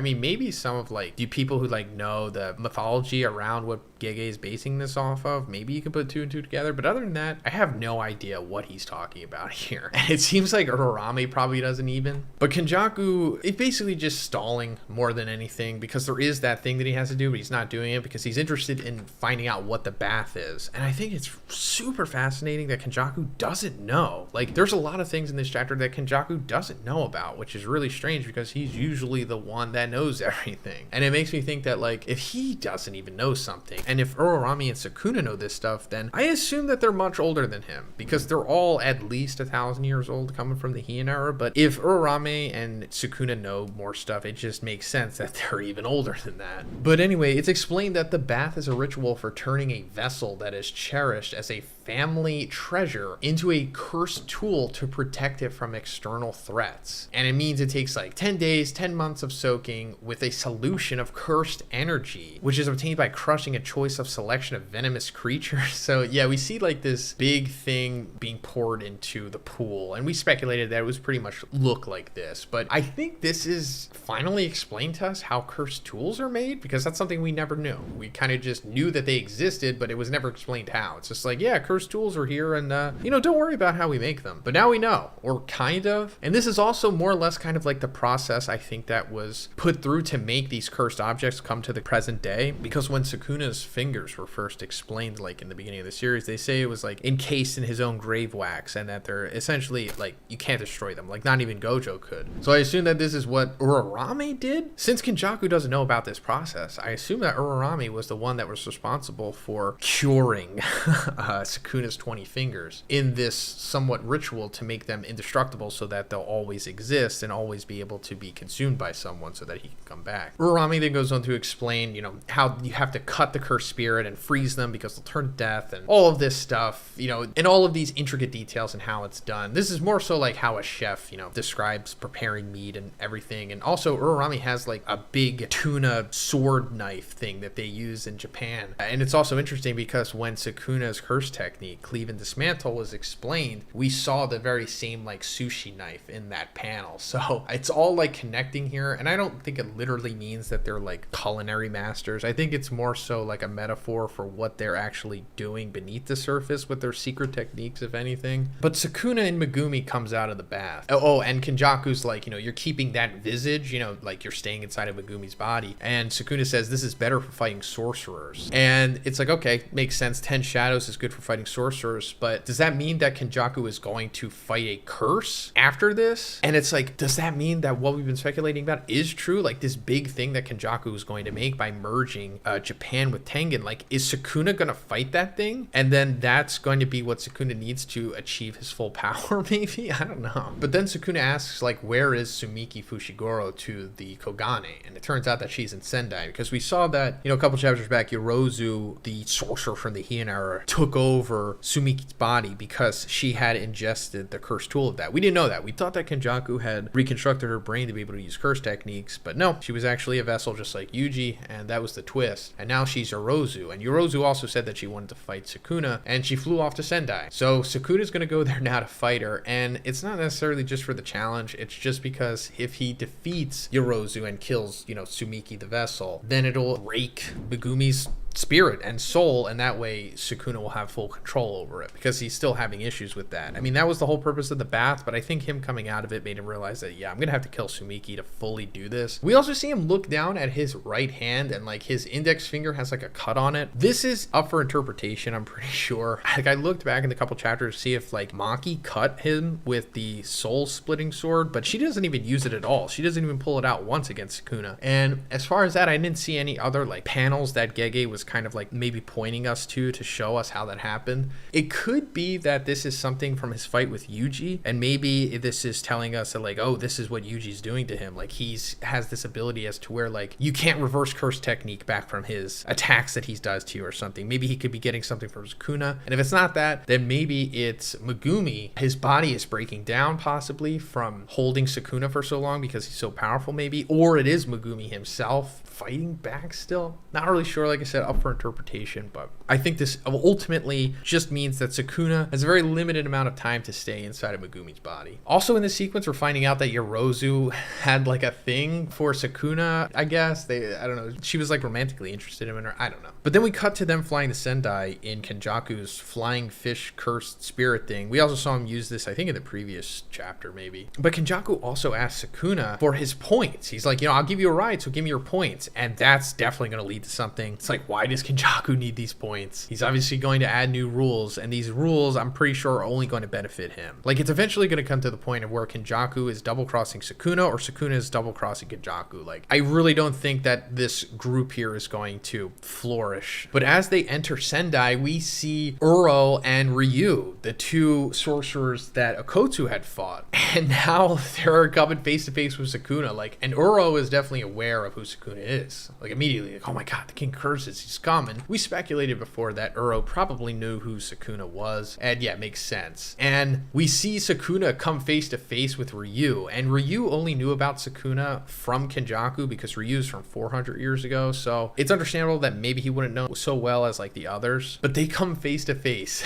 mean, maybe some of like the people who like know the mythology around what Gege is basing this off of. Maybe you can put two and two together, but other than that, I have no idea what he's talking about here. And it seems like Urarame probably doesn't even. But Kenjaku is basically just stalling more than anything, because there is that thing that he has to do, but he's not doing it because he's interested in finding out what the bath is. And I think it's super fascinating that Kenjaku doesn't know. Like, there's a lot of things in this chapter that Kenjaku doesn't know about, which is really strange because he's usually the one that knows everything. And it makes me think that, like, if he doesn't even know something, and if Urarame and Sukuna know this stuff, then I assume that they're much older than him, because they're all at least 1,000 years old coming from the Heian era. But if Urarame and Sukuna know more stuff, it just makes sense that they're even older than that. But anyway, it's explained that the bath is a ritual for turning a vessel that is cherished as a family treasure into a cursed tool to protect it from external threats. And it means it takes like 10 days, 10 months of soaking with a solution of cursed energy, which is obtained by crushing a choice of selection of venomous creatures. So yeah, we see like this big thing being poured into the pool, and we speculated that it was pretty much look like this. But I think this is finally explained to us how cursed tools are made, because that's something we never knew. We kind of just knew that they existed, but it was never explained how. It's just like, yeah, cursed tools are here, and don't worry about how we make them. But now we know, or kind of. And this is also more or less kind of like the process I think that was put through to make these cursed objects come to the present day. Because when Sukuna's fingers were first explained, like in the beginning of the series, they say it was like encased in his own grave wax, and that they're essentially like, you can't destroy them, like not even Gojo could. So I assume that this is what Urarame did. Since Kenjaku doesn't know about this process, I assume that Urarame was the one that was responsible for curing Sukuna's 20 fingers in this somewhat ritual to make them indestructible, so that they'll always exist and always be able to be consumed by someone so that he can come back. Urarame then goes on to explain, how you have to cut the cursed spirit and freeze them because they'll turn to death, and all of this stuff, and all of these intricate details and how it's done. This is more so like how a chef, describes preparing meat and everything. And also Urarame has like a big tuna sword knife thing that they use in Japan. And it's also interesting because when Sukuna's curse technique, cleave and dismantle, was explained, we saw the very same like sushi knife in that panel. So it's all like connecting here. And I don't think it literally means that they're like culinary masters. I think it's more so like a metaphor for what they're actually doing beneath the surface with their secret techniques, if anything. But Sukuna and Megumi comes out of the bath. Oh, and Kenjaku's like, you're keeping that visage, like you're staying inside of Megumi's body. And Sukuna says this is better for fighting sorcerers. And it's like, okay, makes sense. 10 shadows is good for fighting sorcerers. But does that mean that Kenjaku is going to fight a curse after this? And it's like, does that mean that what we've been speculating about is true? Like this big thing that Kenjaku is going to make by merging Japan with Tengen, like is Sukuna going to fight that thing? And then that's going to be what Sukuna needs to achieve his full power, maybe? I don't know. But then Sukuna asks, like, where is Sumiki Fushiguro to the Kogane? And it turns out that she's in Sendai, because we saw that, a couple chapters back, Yorozu, the sorcerer from the Heian era, took over Sumiki's body because she had ingested the cursed tool of that. We didn't know that. We thought that Kenjaku had reconstructed her brain to be able to use curse techniques, but no, she was actually a vessel just like Yuji, and that was the twist. And now she's Yorozu, and Yorozu also said that she wanted to fight Sukuna, and she flew off to Sendai. So Sukuna's going to go there now to fight her, and it's not necessarily just for the challenge, it's just because if he defeats Yorozu and kills, Sumiki the vessel, then it'll break Megumi's spirit and soul, and that way Sukuna will have full control over it, because he's still having issues with that. I mean, that was the whole purpose of the bath, but I think him coming out of it made him realize that, yeah, I'm gonna have to kill Sumiki to fully do this. We also see him look down at his right hand, and like his index finger has like a cut on it. This is up for interpretation, I'm pretty sure. Like I looked back in the couple chapters to see if like Maki cut him with the soul splitting sword, but she doesn't even use it at all. She doesn't even pull it out once against Sukuna. And as far as that, I didn't see any other like panels that Gege was kind of like maybe pointing us to show us how that happened. It could be that this is something from his fight with Yuji, and maybe this is telling us that like, oh, this is what Yuji's doing to him. Like has this ability as to where like you can't reverse curse technique back from his attacks that he does to you or something. Maybe he could be getting something from Sukuna. And if it's not that, then maybe it's Megumi. His body is breaking down possibly from holding Sukuna for so long because he's so powerful maybe, or it is Megumi himself fighting back still? Not really sure, like I said, up for interpretation, but I think this ultimately just means that Sukuna has a very limited amount of time to stay inside of Megumi's body. Also in this sequence, we're finding out that Yorozu had like a thing for Sukuna, I guess. I don't know. She was like romantically interested in her. I don't know. But then we cut to them flying to Sendai in Kenjaku's flying fish cursed spirit thing. We also saw him use this, I think, in the previous chapter, maybe. But Kenjaku also asked Sukuna for his points. He's like, I'll give you a ride, so give me your points. And that's definitely going to lead to something. It's like, why does Kenjaku need these points? He's obviously going to add new rules, and these rules, I'm pretty sure, are only going to benefit him. Like, it's eventually going to come to the point of where Kenjaku is double-crossing Sukuna, or Sukuna is double-crossing Kenjaku. Like, I really don't think that this group here is going to flourish. But as they enter Sendai, we see Uro and Ryu, the two sorcerers that Okotsu had fought. And now they're coming face-to-face with Sukuna. Like, and Uro is definitely aware of who Sukuna is. Like, immediately, like, oh my god, the king curses, he's coming. We speculated before that Uro probably knew who Sukuna was. And yeah, it makes sense. And we see Sukuna come face-to-face with Ryu. And Ryu only knew about Sukuna from Kenjaku because Ryu's from 400 years ago. So it's understandable that maybe he wouldn't know so well as like the others. But they come face-to-face.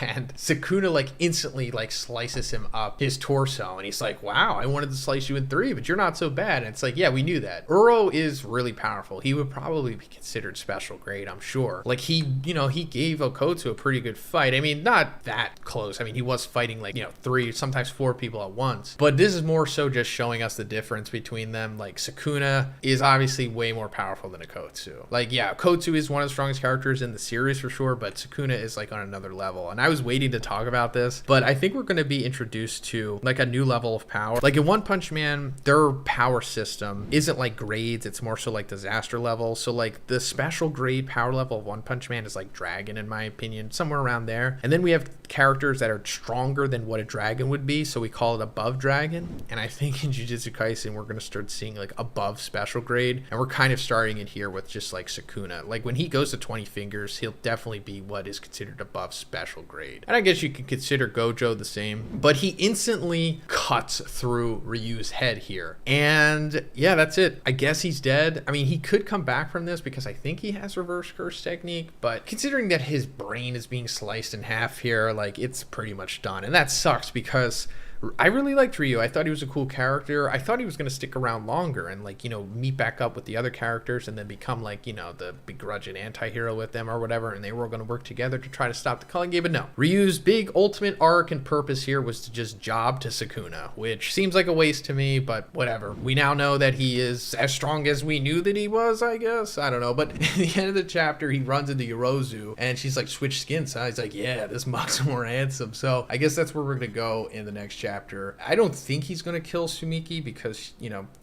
And Sukuna like instantly like slices him up his torso. And he's like, wow, I wanted to slice you in 3, but you're not so bad. And it's like, yeah, we knew that. Uro is really powerful. He would probably be considered special grade, I'm sure. Like he gave Okotsu a pretty good fight. I mean, not that close. I mean, he was fighting like, 3, sometimes 4 people at once. But this is more so just showing us the difference between them. Like Sukuna is obviously way more powerful than Okotsu. Like, yeah, Okotsu is one of the strongest characters in the series for sure, but Sukuna is like on another level. And I was waiting to talk about this, but I think we're going to be introduced to like a new level of power. Like in One Punch Man, their power system isn't like grades, it's more so like disaster level. So like the special grade power level of One Punch Man is like dragon, in my opinion, somewhere around there. And then we have characters that are stronger than what a dragon would be, so we call it above dragon. And I think in Jujutsu Kaisen we're going to start seeing like above special grade, and we're kind of starting it here with just like Sukuna. Like when he goes to 20 fingers, he'll definitely be what is considered above special grade. And I guess you could consider Gojo the same, but he instantly cuts through Ryu's head here. And yeah, that's it. I guess he's dead. I mean, he could come back from this because I think he has reverse curse technique, but considering that his brain is being sliced in half here, like it's pretty much done. And that sucks because I really liked Ryu. I thought he was a cool character. I thought he was going to stick around longer and like, meet back up with the other characters and then become like, the begrudging anti-hero with them or whatever. And they were going to work together to try to stop the Culling Game. But no, Ryu's big ultimate arc and purpose here was to just job to Sukuna, which seems like a waste to me, but whatever. We now know that he is as strong as we knew that he was, I guess. I don't know. But at the end of the chapter, he runs into Yorozu and she's like, switch skins. So he's like, yeah, this mug's more handsome. So I guess that's where we're going to go in the next chapter. I don't think he's going to kill Sumiki because,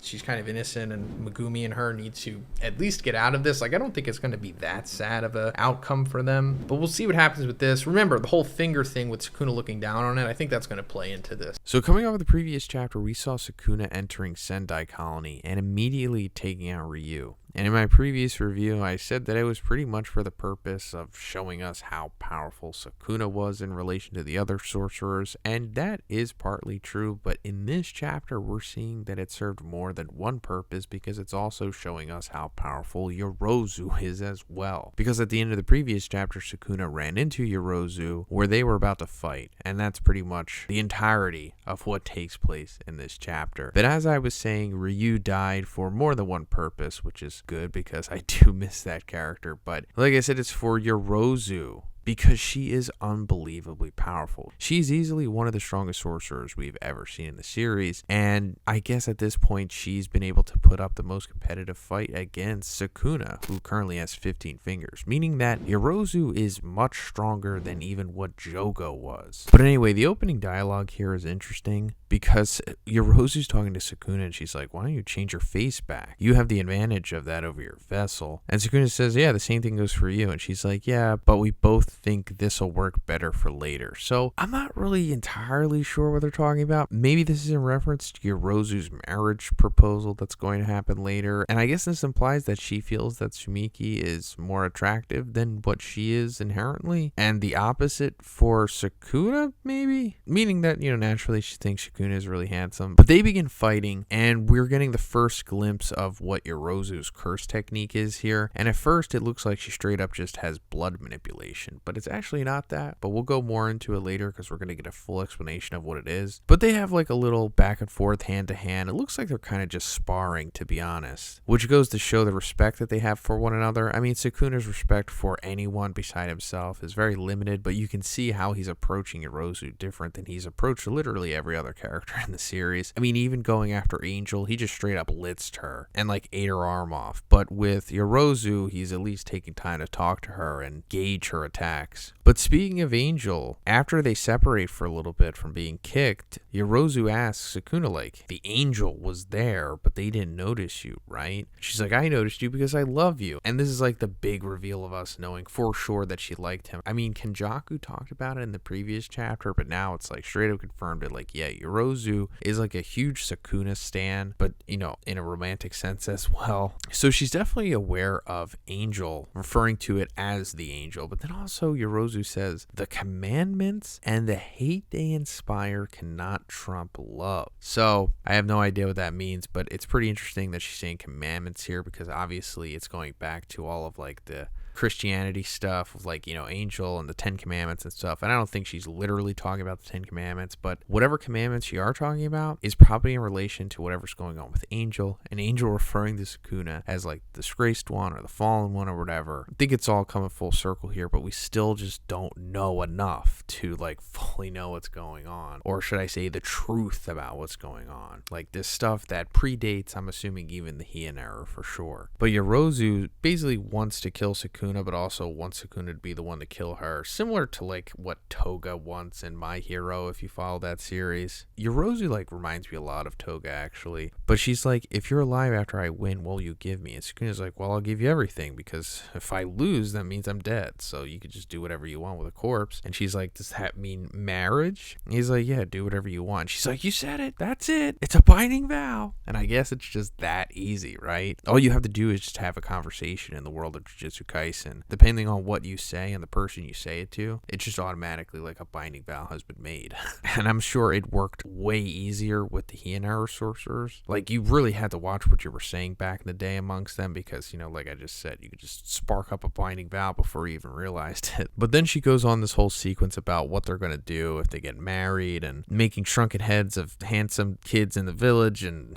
she's kind of innocent and Megumi and her need to at least get out of this. Like, I don't think it's going to be that sad of an outcome for them, but we'll see what happens with this. Remember, the whole finger thing with Sukuna looking down on it, I think that's going to play into this. So coming off of the previous chapter, we saw Sukuna entering Sendai Colony and immediately taking out Ryu. And in my previous review, I said that it was pretty much for the purpose of showing us how powerful Sukuna was in relation to the other sorcerers, and that is partly true, but in this chapter, we're seeing that it served more than one purpose because it's also showing us how powerful Yorozu is as well. Because at the end of the previous chapter, Sukuna ran into Yorozu where they were about to fight, and that's pretty much the entirety of what takes place in this chapter. But as I was saying, Ryu died for more than one purpose, which is good because I do miss that character, but like I said, it's for Yorozu because she is unbelievably powerful. She's easily one of the strongest sorcerers we've ever seen in the series, and I guess at this point she's been able to put up the most competitive fight against Sukuna, who currently has 15 fingers, meaning that Yorozu is much stronger than even what Jogo was. But anyway, the opening dialogue here is interesting because Yorozu's talking to Sukuna and she's like, why don't you change your face back? You have the advantage of that over your vessel. And Sukuna says, yeah, the same thing goes for you. And she's like, yeah, but we both think this will work better for later. So I'm not really entirely sure what they're talking about. Maybe this is in reference to Yorozu's marriage proposal that's going to happen later. And I guess this implies that she feels that Sumiki is more attractive than what she is inherently. And the opposite for Sukuna, maybe? Meaning that, naturally she thinks Sukuna is really handsome. But they begin fighting, and we're getting the first glimpse of what Yorozu's curse technique is here. And at first, it looks like she straight up just has blood manipulation. But it's actually not that. But we'll go more into it later because we're going to get a full explanation of what it is. But they have like a little back and forth, hand to hand. It looks like they're kind of just sparring, to be honest. Which goes to show the respect that they have for one another. I mean, Sukuna's respect for anyone beside himself is very limited, but you can see how he's approaching Yorozu different than he's approached literally every other character in the series. I mean, even going after Angel, he just straight up blitzed her and like ate her arm off. But with Yorozu, he's at least taking time to talk to her and gauge her attacks. But speaking of Angel, after they separate for a little bit from being kicked, Yorozu asks Sukuna, like, the Angel was there, but they didn't notice you, right? She's like, I noticed you because I love you. And this is like the big reveal of us knowing for sure that she liked him. I mean, Kenjaku talked about it in the previous chapter, but now it's like straight up confirmed it. Like, yeah, Yorozu is like a huge Sukuna stan, but, in a romantic sense as well. So she's definitely aware of Angel, referring to it as the Angel. But then also Yorozu says, the commandments and the hate they inspire cannot trump love. So I have no idea what that means, but it's pretty interesting that she's saying commandments here because obviously it's going back to all of like the Christianity stuff of like, Angel and the 10 Commandments and stuff. And I don't think she's literally talking about the 10 Commandments, but whatever commandments you are talking about is probably in relation to whatever's going on with Angel, and Angel referring to Sukuna as like the disgraced one or the fallen one or whatever. I think it's all coming full circle here, but we still just don't know enough to like fully know what's going on. Or should I say the truth about what's going on? Like this stuff that predates, I'm assuming, even the Heian era for sure. But Yorozu basically wants to kill Sukuna, but also wants Sukuna to be the one to kill her, similar to like what Toga wants in My Hero, if you follow that series. Yorozu like reminds me a lot of Toga actually, but she's like, if you're alive after I win, what will you give me? And Sukuna's like, well, I'll give you everything, because if I lose, that means I'm dead, so you could just do whatever you want with a corpse. And she's like, does that mean marriage? And he's like, yeah, do whatever you want. She's like, you said it, that's it, it's a binding vow. And I guess it's just that easy, right? All you have to do is just have a conversation in the world of Jujutsu Kaisen. Depending on what you say and the person you say it to, it's just automatically like a binding vow has been made. And I'm sure it worked way easier with the Heian era sorcerers. Like, you really had to watch what you were saying back in the day amongst them because, like I just said, you could just spark up a binding vow before you even realized it. But then she goes on this whole sequence about what they're going to do if they get married and making shrunken heads of handsome kids in the village and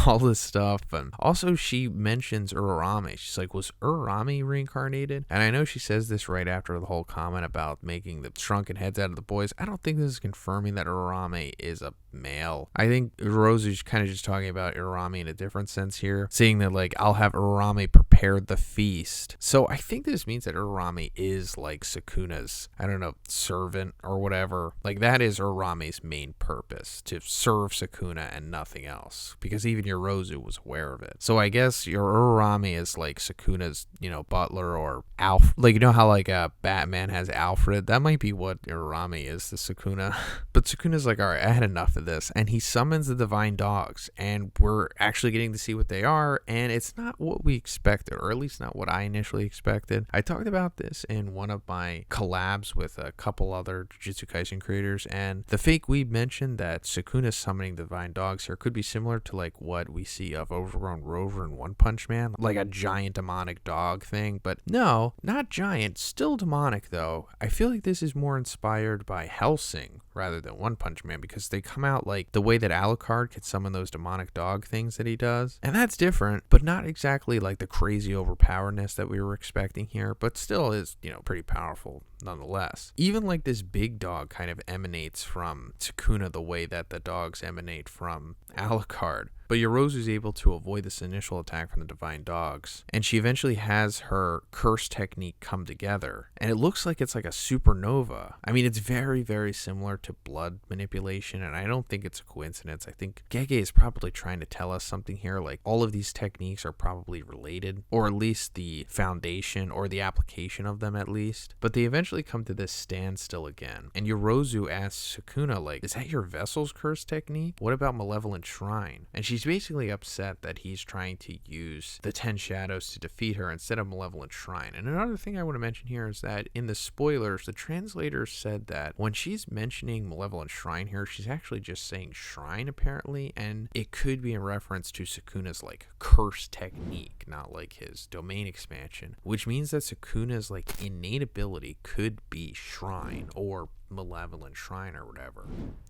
all this stuff. And also she mentions Urarame. She's like, was Urarame reincarnated? And I know she says this right after the whole comment about making the shrunken heads out of the boys. I don't think this is confirming that Urarame is a male. I think Rosu's kind of just talking about Urarame in a different sense here, saying that like, I'll have Urarame prepare the feast. So I think this means that Urarame is like Sukuna's, I don't know, servant or whatever. Like that is Urame's main purpose, to serve Sukuna and nothing else, because even Yorozu was aware of it. So I guess your Urarame is like Sukuna's, butler or Alf. Like, how like Batman has Alfred? That might be what Urarame is to Sukuna. But Sukuna's like, all right, I had enough of this. And he summons the divine dogs, and we're actually getting to see what they are. And it's not what we expected, or at least not what I initially expected. I talked about this in one of my collabs with a couple other Jujutsu Kaisen creators, and the fake weeb mentioned that Sukuna summoning divine dogs here could be similar to like what we see of Overgrown Rover in One Punch Man, like a giant demonic dog thing. But no, not giant, still demonic though. I feel like this is more inspired by Hellsing rather than One Punch Man, because they come out like the way that Alucard can summon those demonic dog things that he does. And that's different, but not exactly like the crazy overpowerness that we were expecting here, but still is, pretty powerful nonetheless. Even like this big dog kind of emanates from Sukuna the way that the dogs emanate from Alucard. But Yorozu's able to avoid this initial attack from the divine dogs, and she eventually has her curse technique come together, and it looks like it's like a supernova. I mean, it's very, very similar to blood manipulation, and I don't think it's a coincidence. I think Gege is probably trying to tell us something here, like all of these techniques are probably related, or at least the foundation or the application of them at least. But they eventually essentially come to this standstill again. And Yorozu asks Sukuna, like, is that your vessel's curse technique? What about Malevolent Shrine? And she's basically upset that he's trying to use the 10 shadows to defeat her instead of Malevolent Shrine. And another thing I want to mention here is that in the spoilers, the translators said that when she's mentioning Malevolent Shrine here, she's actually just saying shrine apparently, and it could be in reference to Sukuna's like curse technique, not like his domain expansion, which means that Sukuna's like innate ability could be shrine or Malevolent Shrine or whatever,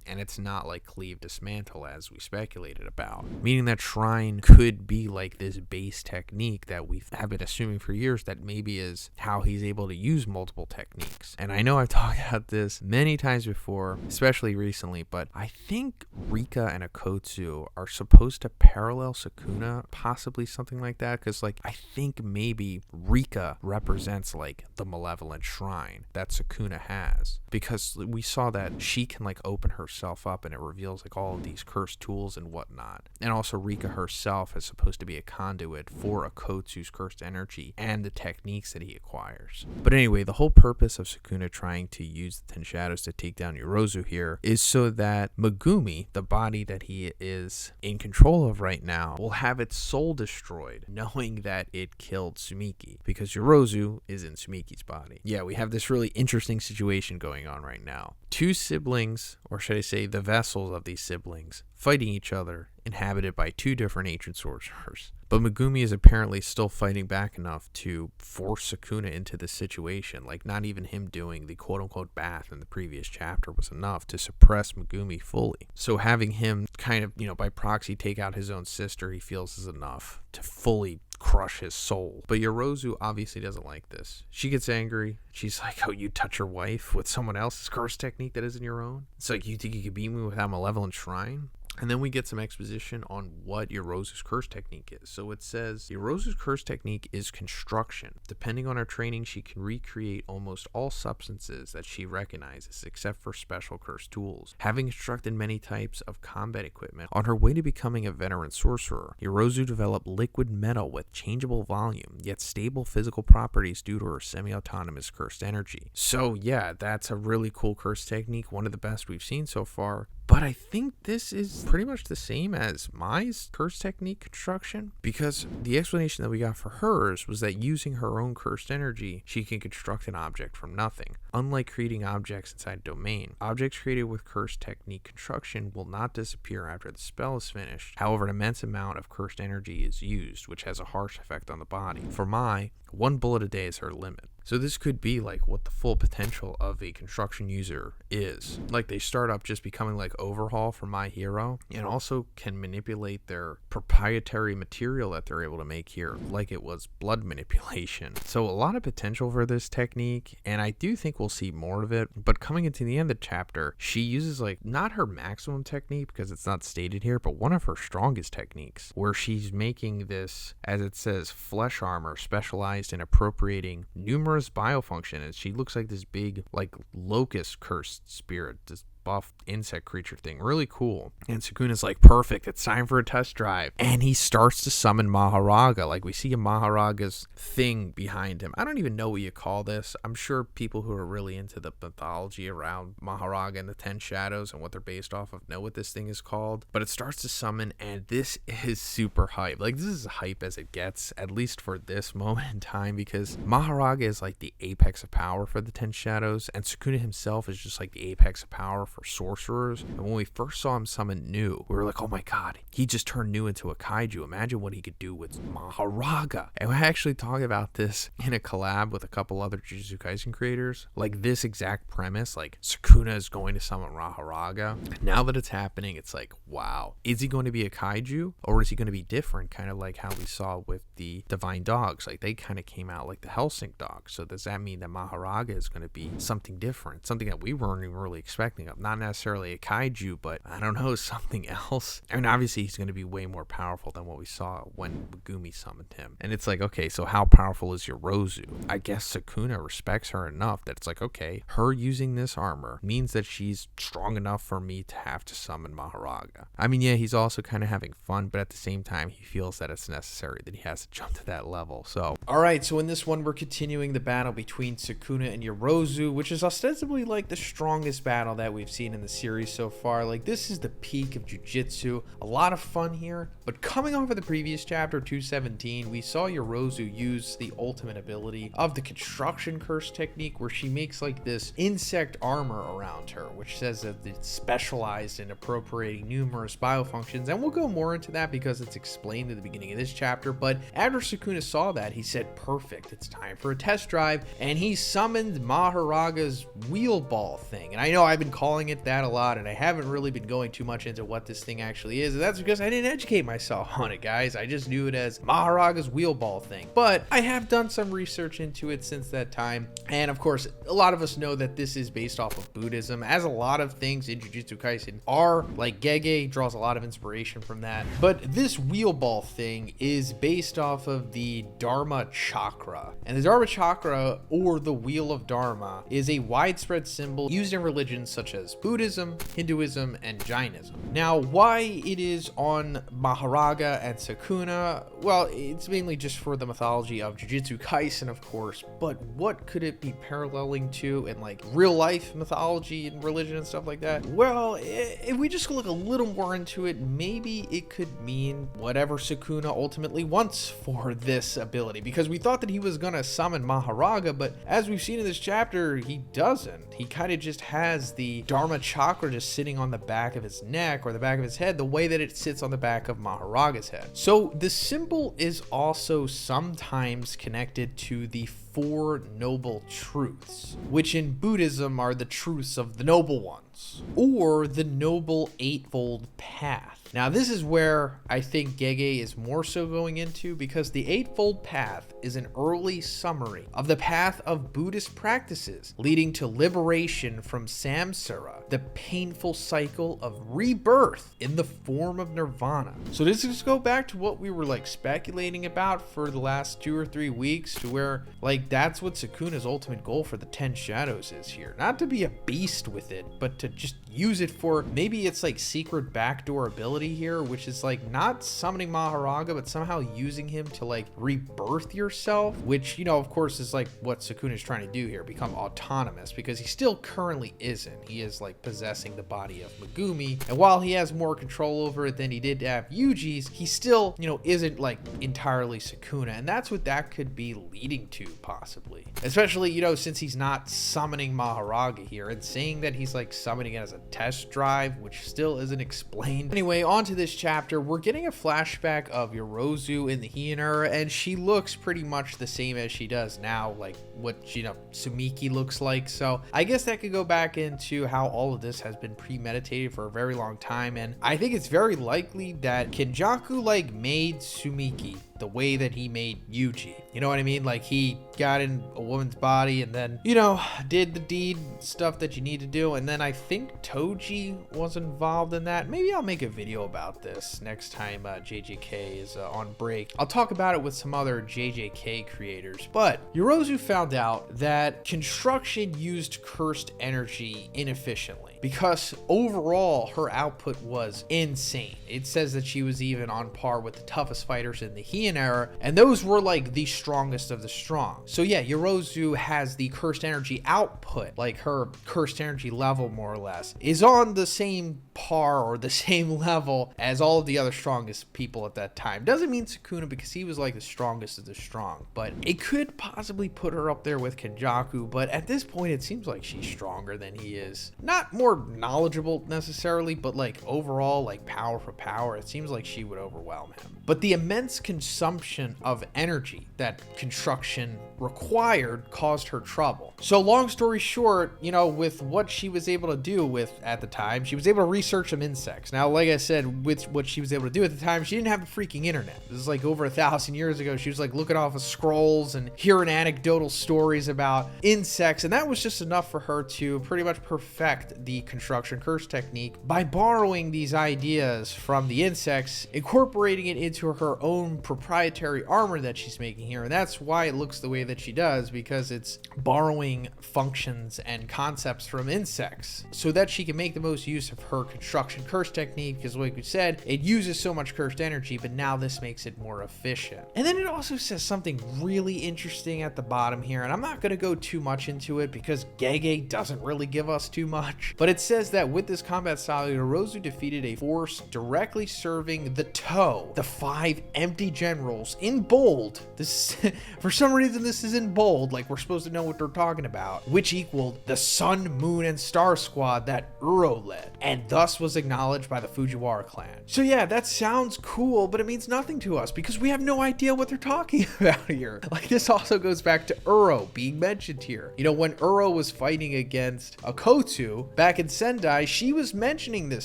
and it's not like Cleave Dismantle as we speculated about, meaning that shrine could be like this base technique that we have been assuming for years that maybe is how he's able to use multiple techniques. And I know I've talked about this many times before, especially recently, but I think Rika and Akotsu are supposed to parallel Sukuna, possibly something like that, because like I think maybe Rika represents like the Malevolent Shrine that Sukuna has, because we saw that she can like open herself up and it reveals like all of these cursed tools and whatnot. And also Rika herself is supposed to be a conduit for Akotsu's cursed energy and the techniques that he acquires. But anyway, the whole purpose of Sukuna trying to use the 10 shadows to take down Yorozu here is so that Megumi, the body that he is in control of right now, will have its soul destroyed, knowing that it killed Sumiki, because Yorozu is in Sumiki's body. Yeah, we have this really interesting situation going on right now. Two siblings, or should I say the vessels of these siblings, fighting each other, inhabited by two different ancient sorcerers. But Megumi is apparently still fighting back enough to force Sukuna into this situation. Like, not even him doing the quote-unquote bath in the previous chapter was enough to suppress Megumi fully. So having him kind of, by proxy take out his own sister, he feels is enough to fully crush his soul. But Yorozu obviously doesn't like this. She gets angry. She's like, oh, you touch your wife with someone else's curse technique that isn't your own? It's like, you think you could beat me without Malevolent Shrine? And then we get some exposition on what Yorozu's curse technique is. So it says, Yorozu's curse technique is construction. Depending on her training, she can recreate almost all substances that she recognizes, except for special curse tools. Having constructed many types of combat equipment, on her way to becoming a veteran sorcerer, Yorozu developed liquid metal with changeable volume, yet stable physical properties due to her semi-autonomous cursed energy. So yeah, that's a really cool curse technique, one of the best we've seen so far. But I think this is pretty much the same as Mai's curse technique construction, because the explanation that we got for hers was that using her own cursed energy, she can construct an object from nothing. Unlike creating objects inside a domain, objects created with cursed technique construction will not disappear after the spell is finished. However, an immense amount of cursed energy is used, which has a harsh effect on the body. For Mai, 1 bullet a day is her limit. So this could be like what the full potential of a construction user is. Like, they start up just becoming like Overhaul for My Hero, and also can manipulate their proprietary material that they're able to make here, like it was blood manipulation. So a lot of potential for this technique, and I do think we'll see more of it. But coming into the end of the chapter, she uses like not her maximum technique, because it's not stated here, but one of her strongest techniques, where she's making this, as it says, flesh armor specialized in appropriating numerous biofunction, and she looks like this big like locust cursed spirit, this buff insect creature thing. Really cool. And Sukuna's like, perfect, it's time for a test drive. And he starts to summon Maharaga. Like, we see a Maharaga's thing behind him. I don't even know what you call this. I'm sure people who are really into the mythology around Maharaga and the 10 shadows and what they're based off of know what this thing is called. But it starts to summon, and this is super hype. Like, this is as hype as it gets, at least for this moment in time, because Maharaga is like the apex of power for the 10 shadows, and Sukuna himself is just like the apex of power for sorcerers. And when we first saw him summon Nu, we were like, oh my god, he just turned Nu into a kaiju. Imagine what he could do with Maharaga. And I actually talked about this in a collab with a couple other Jujutsu Kaisen creators, like this exact premise, like Sukuna is going to summon Maharaga. Now that it's happening, it's like, wow, is he going to be a kaiju, or is he going to be different, kind of like how we saw with the divine dogs? Like, they kind of came out like the Hellsing dogs. So does that mean that Maharaga is going to be something different, something that we weren't even really expecting of? not necessarily a kaiju, but I don't know, something else. I mean, obviously he's going to be way more powerful than what we saw when Megumi summoned him. And it's like, okay, so how powerful is Yorozu? I guess Sukuna respects her enough that it's like, okay, her using this armor means that she's strong enough for me to have to summon Maharaga. I mean, yeah, he's also kind of having fun, but at the same time, he feels that it's necessary, that he has to jump to that level. So, all right, so in this one, we're continuing the battle between Sukuna and Yorozu, which is ostensibly like the strongest battle that we've seen in the series so far. Like, this is the peak of Jujutsu. A lot of fun here, but coming off of the previous chapter, 217, we saw Yorozu use the ultimate ability of the construction curse technique, where she makes like this insect armor around her, which says that it's specialized in appropriating numerous biofunctions, and we'll go more into that because it's explained at the beginning of this chapter. But after Sukuna saw that, he said, perfect, it's time for a test drive, and he summoned Maharaga's wheel ball thing. And I know I've been calling it that a lot, and I haven't really been going too much into what this thing actually is, and that's because I didn't educate myself on it, guys. I just knew it as Maharaga's wheel ball thing, but I have done some research into it since that time. And of course, a lot of us know that this is based off of Buddhism, as a lot of things in Jujutsu Kaisen are. Like, Gege draws a lot of inspiration from that, but this wheel ball thing is based off of the Dharma chakra. And the Dharma chakra, or the wheel of Dharma, is a widespread symbol used in religions such as Buddhism, Hinduism, and Jainism. Now, why it is on Maharaga and Sukuna, well, it's mainly just for the mythology of Jujutsu Kaisen, of course, but what could it be paralleling to in like real life mythology and religion and stuff like that? Well, if we just look a little more into it, maybe it could mean whatever Sukuna ultimately wants for this ability, because we thought that he was gonna summon Maharaga, but as we've seen in this chapter, he doesn't. He kind of just has the Dharma chakra just sitting on the back of his neck or the back of his head, the way that it sits on the back of Maharaga's head. So the symbol is also sometimes connected to the Four Noble Truths, which in Buddhism are the truths of the Noble Ones, or the Noble Eightfold Path. Now, this is where I think Gege is more so going into, because the Eightfold Path is an early summary of the path of Buddhist practices leading to liberation from samsara, the painful cycle of rebirth in the form of nirvana. So this just go back to what we were like speculating about for the last 2 or 3 weeks, to where like that's what Sukuna's ultimate goal for the 10 Shadows is here. Not to be a beast with it, but to just use it for, maybe it's like secret backdoor ability here, which is like not summoning Maharaga, but somehow using him to like rebirth yourself, which, you know, of course is like what Sukuna is trying to do here, become autonomous, because he still currently isn't. He is like possessing the body of Megumi, and while he has more control over it than he did to have Yuji's, he still, you know, isn't like entirely Sukuna, and that's what that could be leading to, possibly. Especially, you know, since he's not summoning Maharaga here, and saying that he's like summoning it as a test drive, which still isn't explained. Anyway, on to this chapter, we're getting a flashback of Yorozu in the Heian era, and she looks pretty much the same as she does now, like what, you know, Sumiki looks like. So I guess that could go back into how all of this has been premeditated for a very long time, and I think it's very likely that Kenjaku like made Sumiki the way that he made Yuji. You know what I mean? Like, he got in a woman's body and then, you know, did the deed stuff that you need to do. And then I think Toji was involved in that. Maybe I'll make a video about this next time JJK is on break. I'll talk about it with some other JJK creators. But Yorozu found out that construction used cursed energy inefficiently, because overall her output was insane. It says that she was even on par with the toughest fighters in the Heian era, and those were like the strongest of the strong. So yeah, Yorozu has the cursed energy output, like her cursed energy level more or less is on the same par or the same level as all of the other strongest people at that time. Doesn't mean Sukuna, because he was like the strongest of the strong, but it could possibly put her up there with Kenjaku. But at this point, it seems like she's stronger than he is. Not more knowledgeable necessarily, but like overall, like power for power, it seems like she would overwhelm him. But the immense consumption of energy that construction required caused her trouble. So long story short, you know, with what she was able to do with at the time, she was able to research some insects. Now, like I said, with what she was able to do at the time, she didn't have the freaking internet. This is like over 1,000 years ago. She was like looking off of scrolls and hearing anecdotal stories about insects, and that was just enough for her to pretty much perfect the construction curse technique by borrowing these ideas from the insects, incorporating it into her own proprietary armor that she's making here. And that's why it looks the way that she does, because it's borrowing functions and concepts from insects so that she can make the most use of her construction curse technique, because like we said, it uses so much cursed energy, but now this makes it more efficient. And then it also says something really interesting at the bottom here, and I'm not going to go too much into it because Gege doesn't really give us too much, but it says that with this combat style, Yorozu defeated a force directly serving the toe, the 5 empty generals, in bold. This for some reason this is in bold, like we're supposed to know what they're talking about, which equaled the Sun, Moon, and Star Squad that Uro led, and thus was acknowledged by the Fujiwara clan. So yeah, that sounds cool, but it means nothing to us because we have no idea what they're talking about here. Like, this also goes back to Uro being mentioned here. You know, when Uro was fighting against Akotsu back in Sendai, she was mentioning this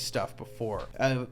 stuff before,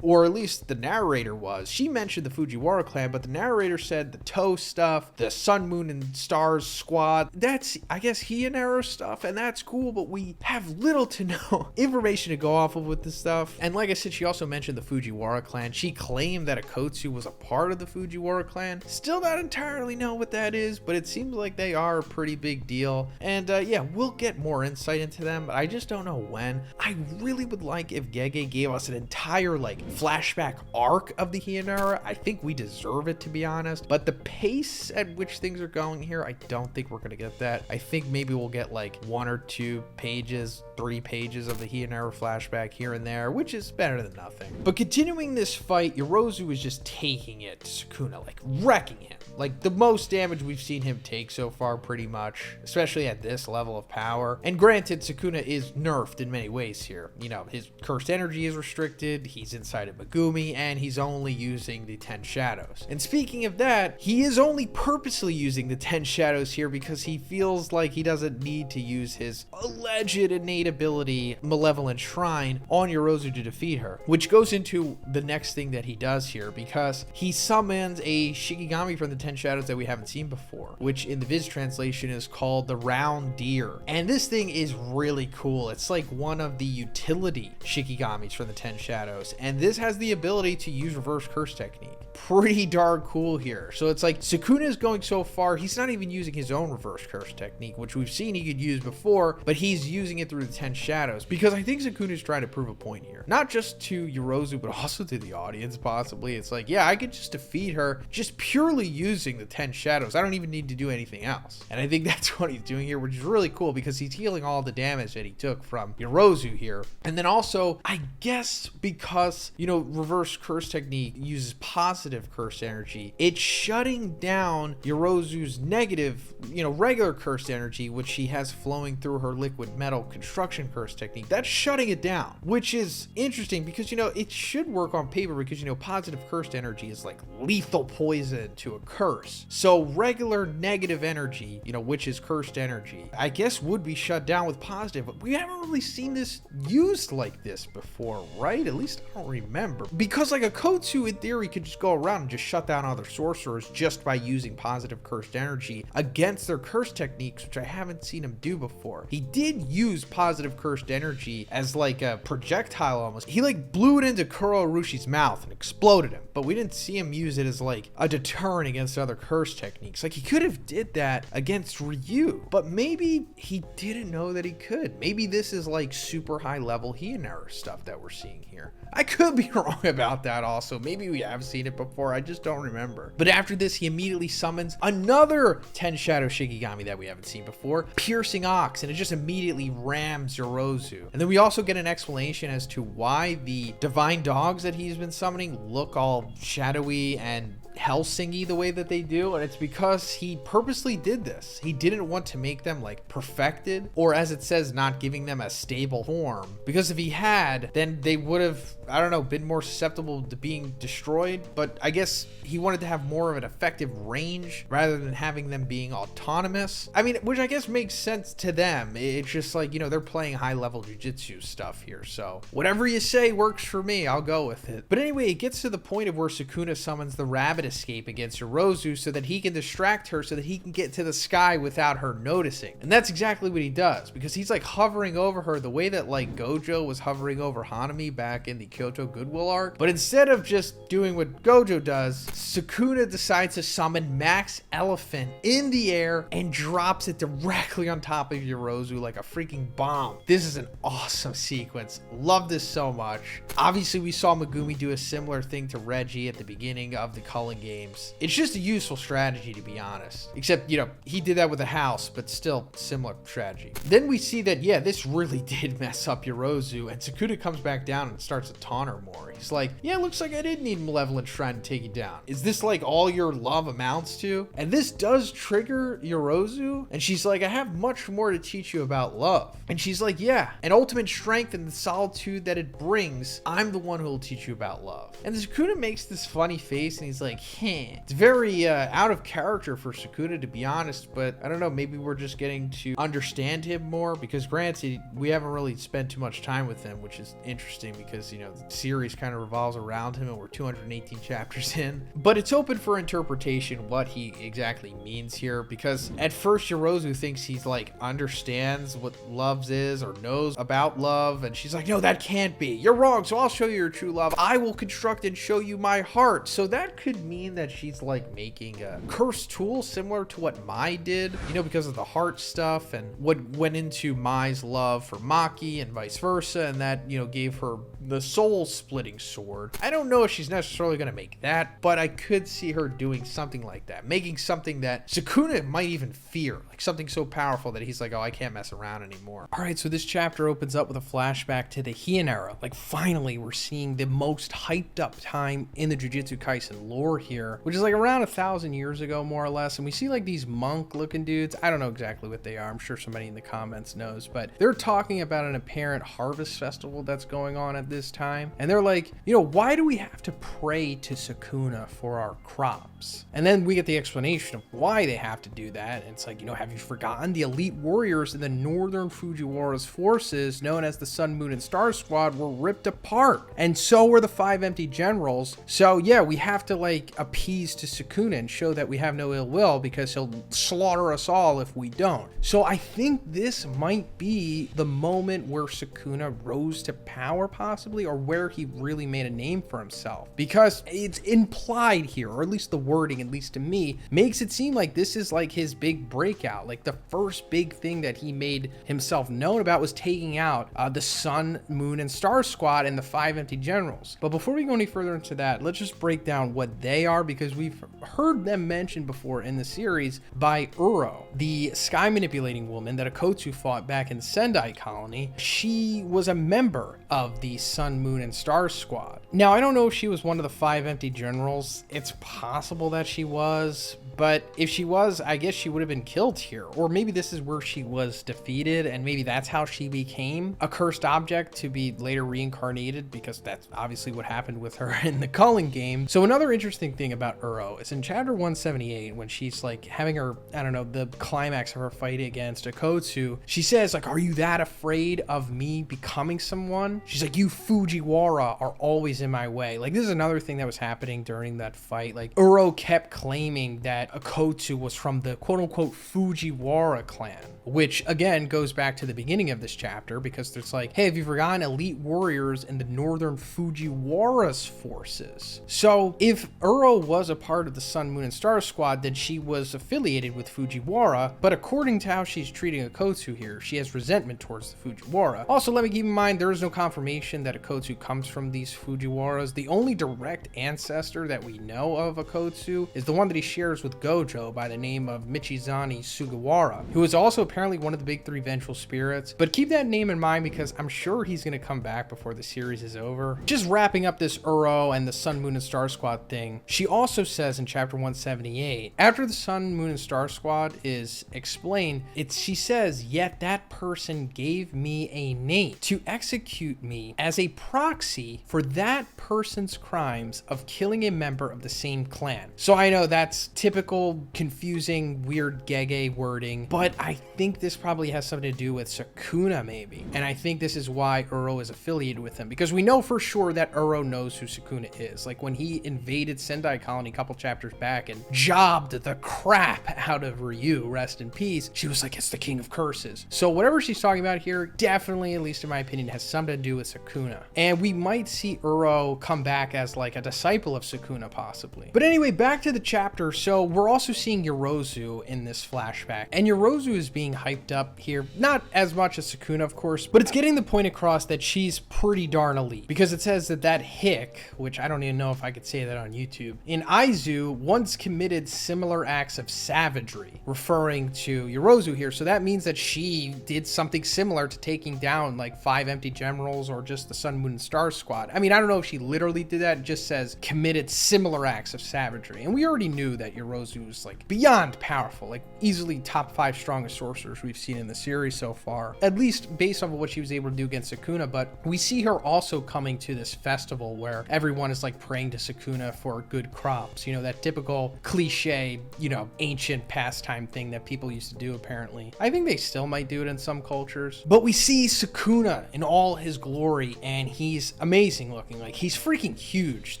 or at least the narrator was. She mentioned the Fujiwara clan, but the narrator said the Toe stuff, the Sun, Moon, and Stars squad, that's, I guess, Hionaro stuff, and that's cool, but we have little to no information to go off of with this stuff. And like I said, she also mentioned the Fujiwara clan. She claimed that Akotsu was a part of the Fujiwara clan. Still not entirely know what that is, but it seems like they are a pretty big deal. And yeah, we'll get more insight into them, but I just don't know when. I really would like if Gege gave us an entire like flashback arc of the Hionara. I think we deserve it, to be honest, but the pace at which things are going here, I don't think we're gonna get that. I think maybe we'll get like 1 or 2 pages, 3 pages of the Hionara flashback here and there, which is better than nothing. But continuing this fight, Yorozu is just taking it to Sukuna, like wrecking him. Like the most damage we've seen him take so far, pretty much, especially at this level of power. And granted, Sukuna is nerfed in many ways here. You know, his cursed energy is restricted, he's inside of Megumi, and he's only using the 10 shadows. And speaking of that, he is only purposely using the 10 shadows here because he feels like he doesn't need to use his alleged innate ability, Malevolent Shrine, on Yorozu to defeat her, which goes into the next thing that he does here, because he summons a Shikigami from the 10 shadows that we haven't seen before, which in the Viz translation is called the Round Deer. And this thing is really cool. It's like one of the utility Shikigamis from the 10 shadows, and this has the ability to use reverse curse technique. Pretty darn cool here. So it's like Sukuna is going so far, he's not even using his own reverse curse technique, which we've seen he could use before, but he's using it through the 10 shadows, because I think Sukuna is trying to prove a point here, not just to Yorozu but also to the audience possibly. It's like, yeah, I could just defeat her just purely using the 10 shadows. I don't even need to do anything else. And I think that's what he's doing here, which is really cool because he's healing all the damage that he took from Yorozu here. And then also, I guess because, you know, reverse curse technique uses positive curse energy, it's shutting down Yorozu's negative, you know, regular cursed energy, which she has flowing through her liquid metal construction curse technique. That's shutting it down, which is interesting because, you know, it should work on paper because, you know, positive cursed energy is like lethal poison to a curse. So regular negative energy, you know, which is cursed energy, I guess would be shut down with positive, but we haven't really seen this used like this before, right? At least I don't remember. Because like Akotsu in theory could just go around and just shut down other sorcerers just by using positive cursed energy against their curse techniques, which I haven't seen him do before. He did use positive cursed energy as like a projectile almost. He like blew it into Kuro Urushi's mouth and exploded him, but we didn't see him use it as like a deterrent against other curse techniques. Like he could have did that against Ryu, but maybe he didn't know that he could. Maybe this is like super high level Hionara stuff that we're seeing here. I could be wrong about that also. Maybe we have seen it before, I just don't remember. But after this, he immediately summons another 10 Shadow Shikigami that we haven't seen before, Piercing Ox, and it just immediately rams Yorozu. And then we also get an explanation as to why the divine dogs that he's been summoning look all shadowy and Helsingy the way that they do, and it's because he purposely did this. He didn't want to make them like perfected, or as it says, not giving them a stable form, because if he had, then they would have, I don't know, been more susceptible to being destroyed. But I guess he wanted to have more of an effective range rather than having them being autonomous. I mean, which I guess makes sense to them. It's just like, you know, they're playing high level jujitsu stuff here, so whatever you say works for me, I'll go with it. But anyway, it gets to the point of where Sukuna summons the Rabbit escape against Yorozu so that he can distract her so that he can get to the sky without her noticing. And that's exactly what he does, because he's like hovering over her the way that like Gojo was hovering over Hanami back in the Kyoto Goodwill arc. But instead of just doing what Gojo does, Sukuna decides to summon Max Elephant in the air and drops it directly on top of Yorozu like a freaking bomb. This is an awesome sequence. Love this so much. Obviously, we saw Megumi do a similar thing to Reggie at the beginning of the Culling games. It's just a useful strategy, to be honest. Except, you know, he did that with a house, but still similar strategy. Then we see that, yeah, this really did mess up Yorozu, and Sukuna comes back down and starts to taunt her more. He's like, yeah, looks like I did need Malevolent Shrine to take you down. Is this like all your love amounts to? And this does trigger Yorozu, and she's like, I have much more to teach you about love. And she's like, yeah, and ultimate strength and the solitude that it brings, I'm the one who will teach you about love. And Sukuna makes this funny face, and he's like, It's very out of character for Sukuna, to be honest, but I don't know, maybe we're just getting to understand him more, because granted, we haven't really spent too much time with him, which is interesting because, you know, the series kind of revolves around him and we're 218 chapters in. But it's open for interpretation what he exactly means here, because at first Yorozu thinks he's like understands what love is or knows about love, and she's like, no, that can't be. You're wrong, so I'll show you your true love. I will construct and show you my heart. So that could mean that she's like making a cursed tool similar to what Mai did, you know, because of the heart stuff and what went into Mai's love for Maki and vice versa, and that, you know, gave her the soul splitting sword. I don't know if she's necessarily going to make that, but I could see her doing something like that, making something that Sukuna might even fear, like something so powerful that he's like, oh, I can't mess around anymore. All right, so this chapter opens up with a flashback to the Heian era. Like, finally, we're seeing the most hyped up time in the Jujutsu Kaisen lore here, which is like around 1,000 years ago, more or less. And we see like these monk looking dudes. I don't know exactly what they are. I'm sure somebody in the comments knows, but they're talking about an apparent harvest festival that's going on at this time. And they're like, you know, why do we have to pray to Sukuna for our crops? And then we get the explanation of why they have to do that. And it's like, you know, have you forgotten the elite warriors in the northern Fujiwara's forces, known as the Sun, Moon, and Star Squad, were ripped apart? And so were the 5 empty generals. So yeah, we have to like appease to Sukuna and show that we have no ill will, because he'll slaughter us all if we don't. So I think this might be the moment where Sukuna rose to power, possibly, or where he really made a name for himself, because it's implied here, or at least the wording, at least to me, makes it seem like this is like his big breakout. Like the first big thing that he made himself known about was taking out the Sun, Moon, and Star Squad and the 5 empty generals. But before we go any further into that, let's just break down what they are, because we've heard them mentioned before in the series by Uro, the sky manipulating woman that Akotsu fought back in Sendai colony. She was a member of the Sun, Moon, and Star Squad. Now, I don't know if she was one of the 5 empty generals. It's possible that she was, but if she was, I guess she would have been killed here. Or maybe this is where she was defeated, and maybe that's how she became a cursed object to be later reincarnated, because that's obviously what happened with her in the Culling game. So another interesting thing about Uro is in chapter 178, when she's like having her, I don't know, the climax of her fight against Akotsu, she says like, are you that afraid of me becoming someone? She's like, you Fujiwara are always in my way. Like, this is another thing that was happening during that fight. Like, Uro kept claiming that Akotsu was from the quote-unquote Fujiwara clan, which again goes back to the beginning of this chapter, because there's like, hey, have you forgotten elite warriors in the northern Fujiwara's forces? So if Uro was a part of the Sun, Moon, and Star Squad, then she was affiliated with Fujiwara, but according to how she's treating Akotsu here, she has resentment towards the Fujiwara. Also, let me keep in mind, there is no confirmation that Akotsu comes from these Fujiwaras. The only direct ancestor that we know of Akotsu is the one that he shares with Gojo by the name of Michizane Sugawara, who is also apparently one of the big 3 vengeful spirits. But keep that name in mind, because I'm sure he's going to come back before the series is over. Just wrapping up this Uro and the Sun, Moon, and Star Squad thing, she also says in chapter 178, after the Sun, Moon, and Star Squad is explained, she says, yet that person gave me a name to execute me as a proxy for that person's crimes of killing a member of the same clan. So I know that's typical, confusing, weird gege wording, but I think this probably has something to do with Sukuna maybe. And I think this is why Uro is affiliated with him, because we know for sure that Uro knows who Sukuna is. Like when he invaded Sendai Sendai colony a couple chapters back and jobbed the crap out of Ryu, rest in peace, she was like, it's the king of curses. So whatever she's talking about here, definitely, at least in my opinion, has something to do with Sukuna. And we might see Uro come back as like a disciple of Sukuna, possibly. But anyway, back to the chapter. So we're also seeing Yorozu in this flashback. And Yorozu is being hyped up here, not as much as Sukuna, of course, but it's getting the point across that she's pretty darn elite. Because it says that Hick, which I don't even know if I could say that on YouTube, in Aizu once committed similar acts of savagery, referring to Yorozu here. So that means that she did something similar to taking down like 5 empty generals or just the Sun, Moon, and Stars squad. I mean, I don't know if she literally did that. It just says committed similar acts of savagery. And we already knew that Yorozu was like beyond powerful, like easily top 5 strongest sorcerers we've seen in the series so far, at least based off of what she was able to do against Sukuna. But we see her also coming to this festival where everyone is like praying to Sukuna for good crops, you know, that typical cliche, you know, ancient pastime thing that people used to do. Apparently I think they still might do it in some cultures, but we see Sukuna in all his glory, and he's amazing looking. Like, he's freaking huge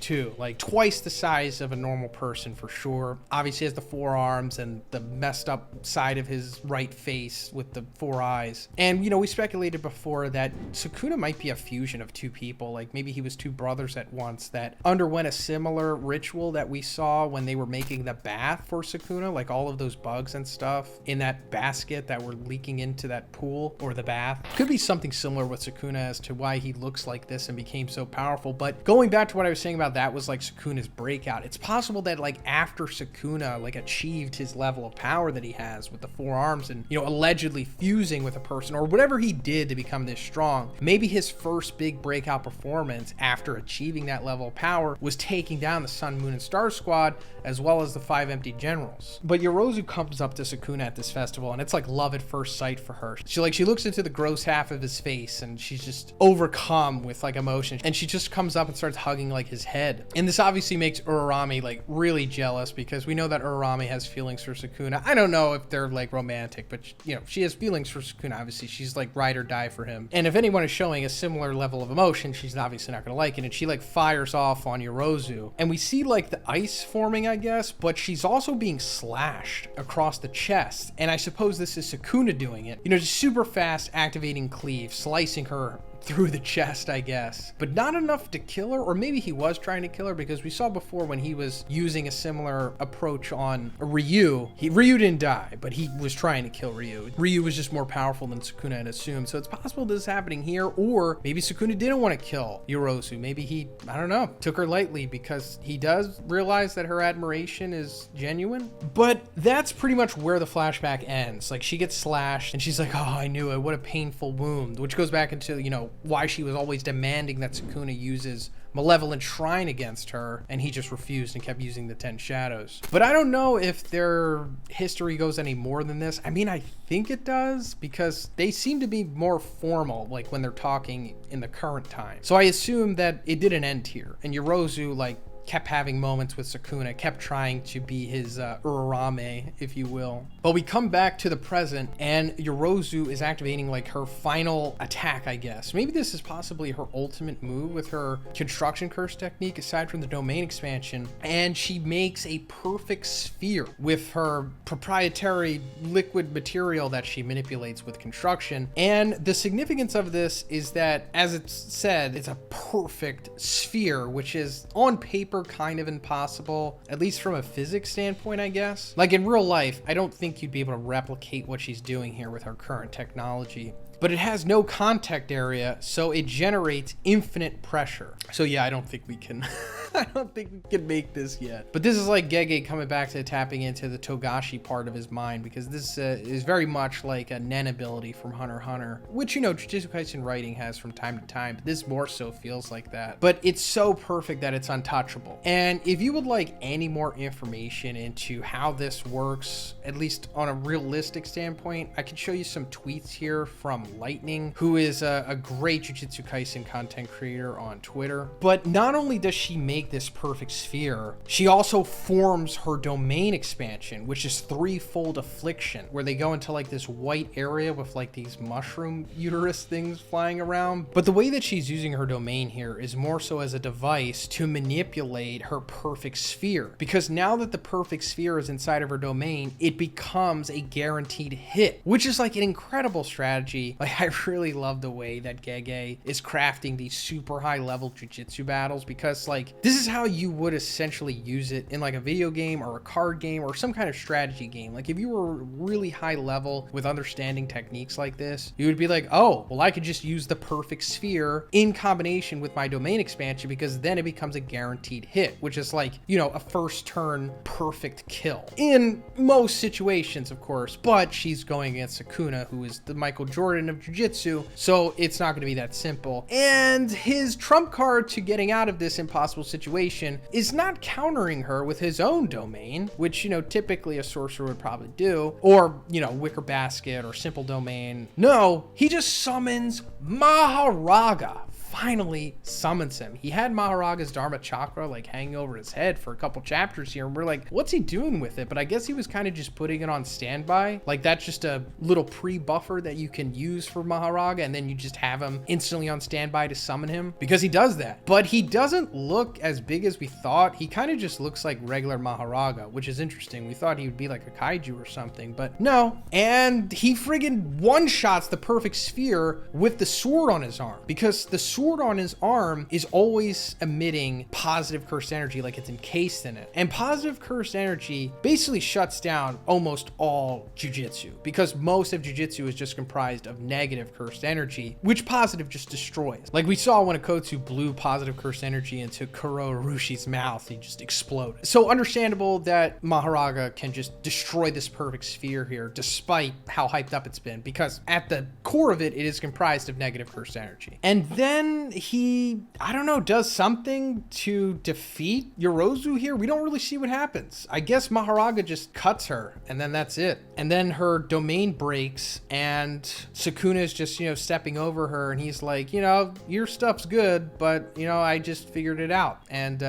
too, like twice the size of a normal person for sure. Obviously has the 4 arms and the messed up side of his right face with the 4 eyes. And you know, we speculated before that Sukuna might be a fusion of 2 people, like maybe he was 2 brothers at once that underwent a similar ritual that we saw when they were making the bath for Sukuna, like all of those bugs and stuff in that basket that were leaking into that pool or the bath. Could be something similar with Sukuna as to why he looks like this and became so powerful. But going back to what I was saying about that was like Sukuna's breakout, it's possible that like after Sukuna like achieved his level of power that he has with the 4 arms and, you know, allegedly fusing with a person or whatever he did to become this strong, maybe his first big breakout performance after achieving that level of power was taking down the Sun, Moon, and Stars squad as well as the 5 empty generals. But Yorozu comes up to Sukuna at this festival and it's like love at first sight for her. She looks into the gross half of his face and she's just overcome with like emotion, and she just comes up and starts hugging like his head. And this obviously makes Urarame like really jealous because we know that Urarame has feelings for Sukuna. I don't know if they're like romantic, but you know, she has feelings for Sukuna. Obviously she's like ride or die for him, and if anyone is showing a similar level of emotion, she's obviously not gonna like it. And she like fires off on Yorozu, and we see like the ice forming, I guess, but she's also being slashed across the chest, and I suppose this is Sukuna doing it, you know, just super fast activating cleave, slicing her through the chest, I guess, but not enough to kill her. Or maybe he was trying to kill her, because we saw before when he was using a similar approach on Ryu, Ryu didn't die, but he was trying to kill Ryu. Ryu was just more powerful than Sukuna had assumed. So it's possible this is happening here, or maybe Sukuna didn't want to kill Yorozu. Maybe he, I don't know, took her lightly because he does realize that her admiration is genuine. But that's pretty much where the flashback ends. Like, she gets slashed and she's like, oh, I knew it, what a painful wound, which goes back into, you know, why she was always demanding that Sukuna uses Malevolent Shrine against her, and he just refused and kept using the 10 Shadows. But I don't know if their history goes any more than this. I mean, I think it does, because they seem to be more formal, like when they're talking in the current time. So I assume that it didn't end here, and Yorozu like kept having moments with Sukuna, kept trying to be his Urarame, if you will. But we come back to the present, and Yorozu is activating like her final attack, I guess. Maybe this is possibly her ultimate move with her construction curse technique, aside from the domain expansion, and she makes a perfect sphere with her proprietary liquid material that she manipulates with construction. And the significance of this is that, as it's said, it's a perfect sphere, which is on paper kind of impossible, at least from a physics standpoint, I guess. Like in real life, I don't think you'd be able to replicate what she's doing here with her current technology. But it has no contact area, so it generates infinite pressure. So yeah, I don't think we can I don't think we can make this yet. But this is like Gege coming back to tapping into the Togashi part of his mind, because this is very much like a Nen ability from Hunter x Hunter, which, you know, Jujutsu Kaisen writing has from time to time, but this more so feels like that. But it's so perfect that it's untouchable. And if you would like any more information into how this works, at least on a realistic standpoint, I can show you some tweets here from Lightning, who is a great Jujutsu Kaisen content creator on Twitter. But not only does she make make this perfect sphere, she also forms her domain expansion, which is threefold affliction, where they go into like this white area with like these mushroom uterus things flying around. But the way that she's using her domain here is more so as a device to manipulate her perfect sphere, because now that the perfect sphere is inside of her domain, it becomes a guaranteed hit, which is like an incredible strategy. Like, I really love the way that Gege is crafting these super high level jujitsu battles, because like this is how you would essentially use it in like a video game or a card game or some kind of strategy game. Like if you were really high level with understanding techniques like this, you would be like, oh, well, I could just use the perfect sphere in combination with my domain expansion, because then it becomes a guaranteed hit, which is like, you know, a first turn perfect kill in most situations, of course. But she's going against Sukuna, who is the Michael Jordan of jiu-jitsu, so it's not going to be that simple. And his trump card to getting out of this impossible situation is not countering her with his own domain, which, you know, typically a sorcerer would probably do, or, you know, wicker basket or simple domain. No, he just summons Maharaga. Finally summons him. He had Maharaga's Dharma Chakra like hanging over his head for a couple chapters here, and we're like, what's he doing with it? But I guess he was kind of just putting it on standby. Like that's just a little pre-buffer that you can use for Maharaga, and then you just have him instantly on standby to summon him, because he does that. But he doesn't look as big as we thought. He kind of just looks like regular Maharaga, which is interesting. We thought he would be like a kaiju or something, but no. And he friggin' one-shots the perfect sphere with the sword on his arm, because the sword on his arm is always emitting positive cursed energy, like it's encased in it. And positive cursed energy basically shuts down almost all jujitsu, because most of jujitsu is just comprised of negative cursed energy, which positive just destroys. Like we saw when Akotsu blew positive cursed energy into Kuro Urushi's mouth, he just exploded. So understandable that Maharaga can just destroy this perfect sphere here, despite how hyped up it's been, because at the core of it, it is comprised of negative cursed energy. And then he, I don't know, does something to defeat Yorozu here. We don't really see what happens. I guess Maharaga just cuts her, and then that's it. And then her domain breaks, and Sukuna is just, you know, stepping over her, and he's like, you know, your stuff's good, but, you know, I just figured it out. And,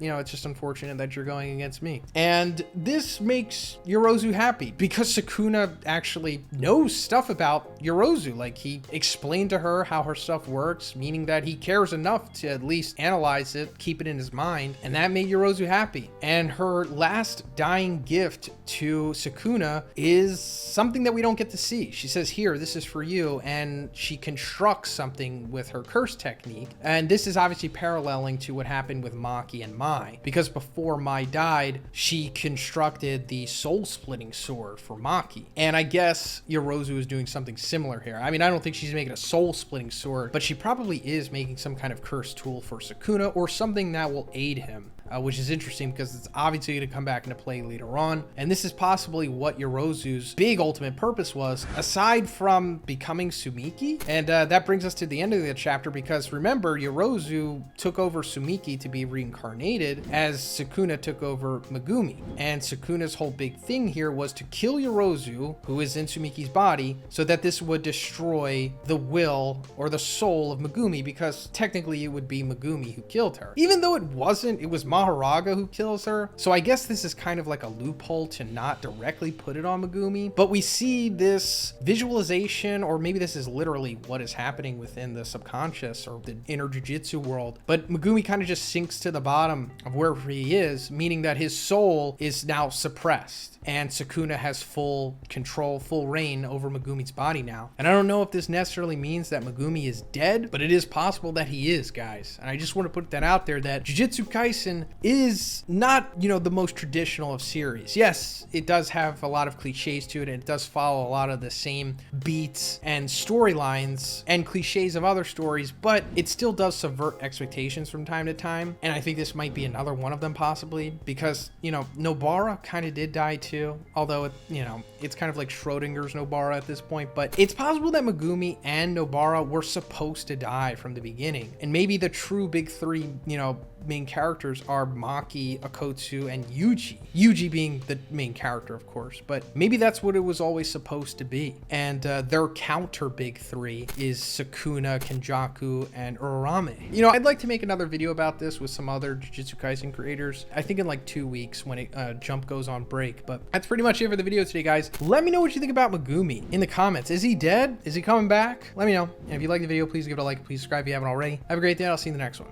you know, it's just unfortunate that you're going against me. And this makes Yorozu happy, because Sukuna actually knows stuff about Yorozu. Like, he explained to her how her stuff works, meaning that he cares enough to at least analyze it, keep it in his mind, and that made Yorozu happy. And her last dying gift to Sukuna is something that we don't get to see. She says, here, this is for you, and she constructs something with her curse technique. And this is obviously paralleling to what happened with Maki and Mai, because before Mai died, she constructed the soul-splitting sword for Maki. And I guess Yorozu is doing something similar here. I mean, I don't think she's making a soul-splitting sword, but she probably is making some kind of curse tool for Sukuna, or something that will aid him. Which is interesting, because it's obviously going to come back into play later on. And this is possibly what Yorozu's big ultimate purpose was, aside from becoming Sumiki. And that brings us to the end of the chapter, because remember, Yorozu took over Sumiki to be reincarnated as Sukuna took over Megumi. And Sukuna's whole big thing here was to kill Yorozu, who is in Sumiki's body, so that this would destroy the will or the soul of Megumi, because technically it would be Megumi who killed her. Even though it wasn't, it was Maharaga who kills her. So I guess this is kind of like a loophole to not directly put it on Megumi, but we see this visualization, or maybe this is literally what is happening within the subconscious or the inner jujitsu world. But Megumi kind of just sinks to the bottom of wherever he is, meaning that his soul is now suppressed. And Sukuna has full control, full reign over Megumi's body now. And I don't know if this necessarily means that Megumi is dead, but it is possible that he is, guys. And I just want to put that out there, that Jujutsu Kaisen is not, you know, the most traditional of series. Yes, it does have a lot of cliches to it, and it does follow a lot of the same beats and storylines and cliches of other stories, but it still does subvert expectations from time to time. And I think this might be another one of them, possibly, because, you know, Nobara kind of did die too. Although, you know, it's kind of like Schrodinger's Nobara at this point, but it's possible that Megumi and Nobara were supposed to die from the beginning. And maybe the true big three, you know, main characters are Maki, Akotsu, and Yuji. Yuji being the main character, of course, but maybe that's what it was always supposed to be. And their counter big three is Sukuna, Kenjaku, and Urarame. You know, I'd like to make another video about this with some other Jujutsu Kaisen creators. I think in like 2 weeks when Jump goes on break. But that's pretty much it for the video today, guys. Let me know what you think about Megumi in the comments. Is he dead? Is he coming back? Let me know. And if you like the video, please give it a like. Please subscribe if you haven't already. Have a great day. I'll see you in the next one.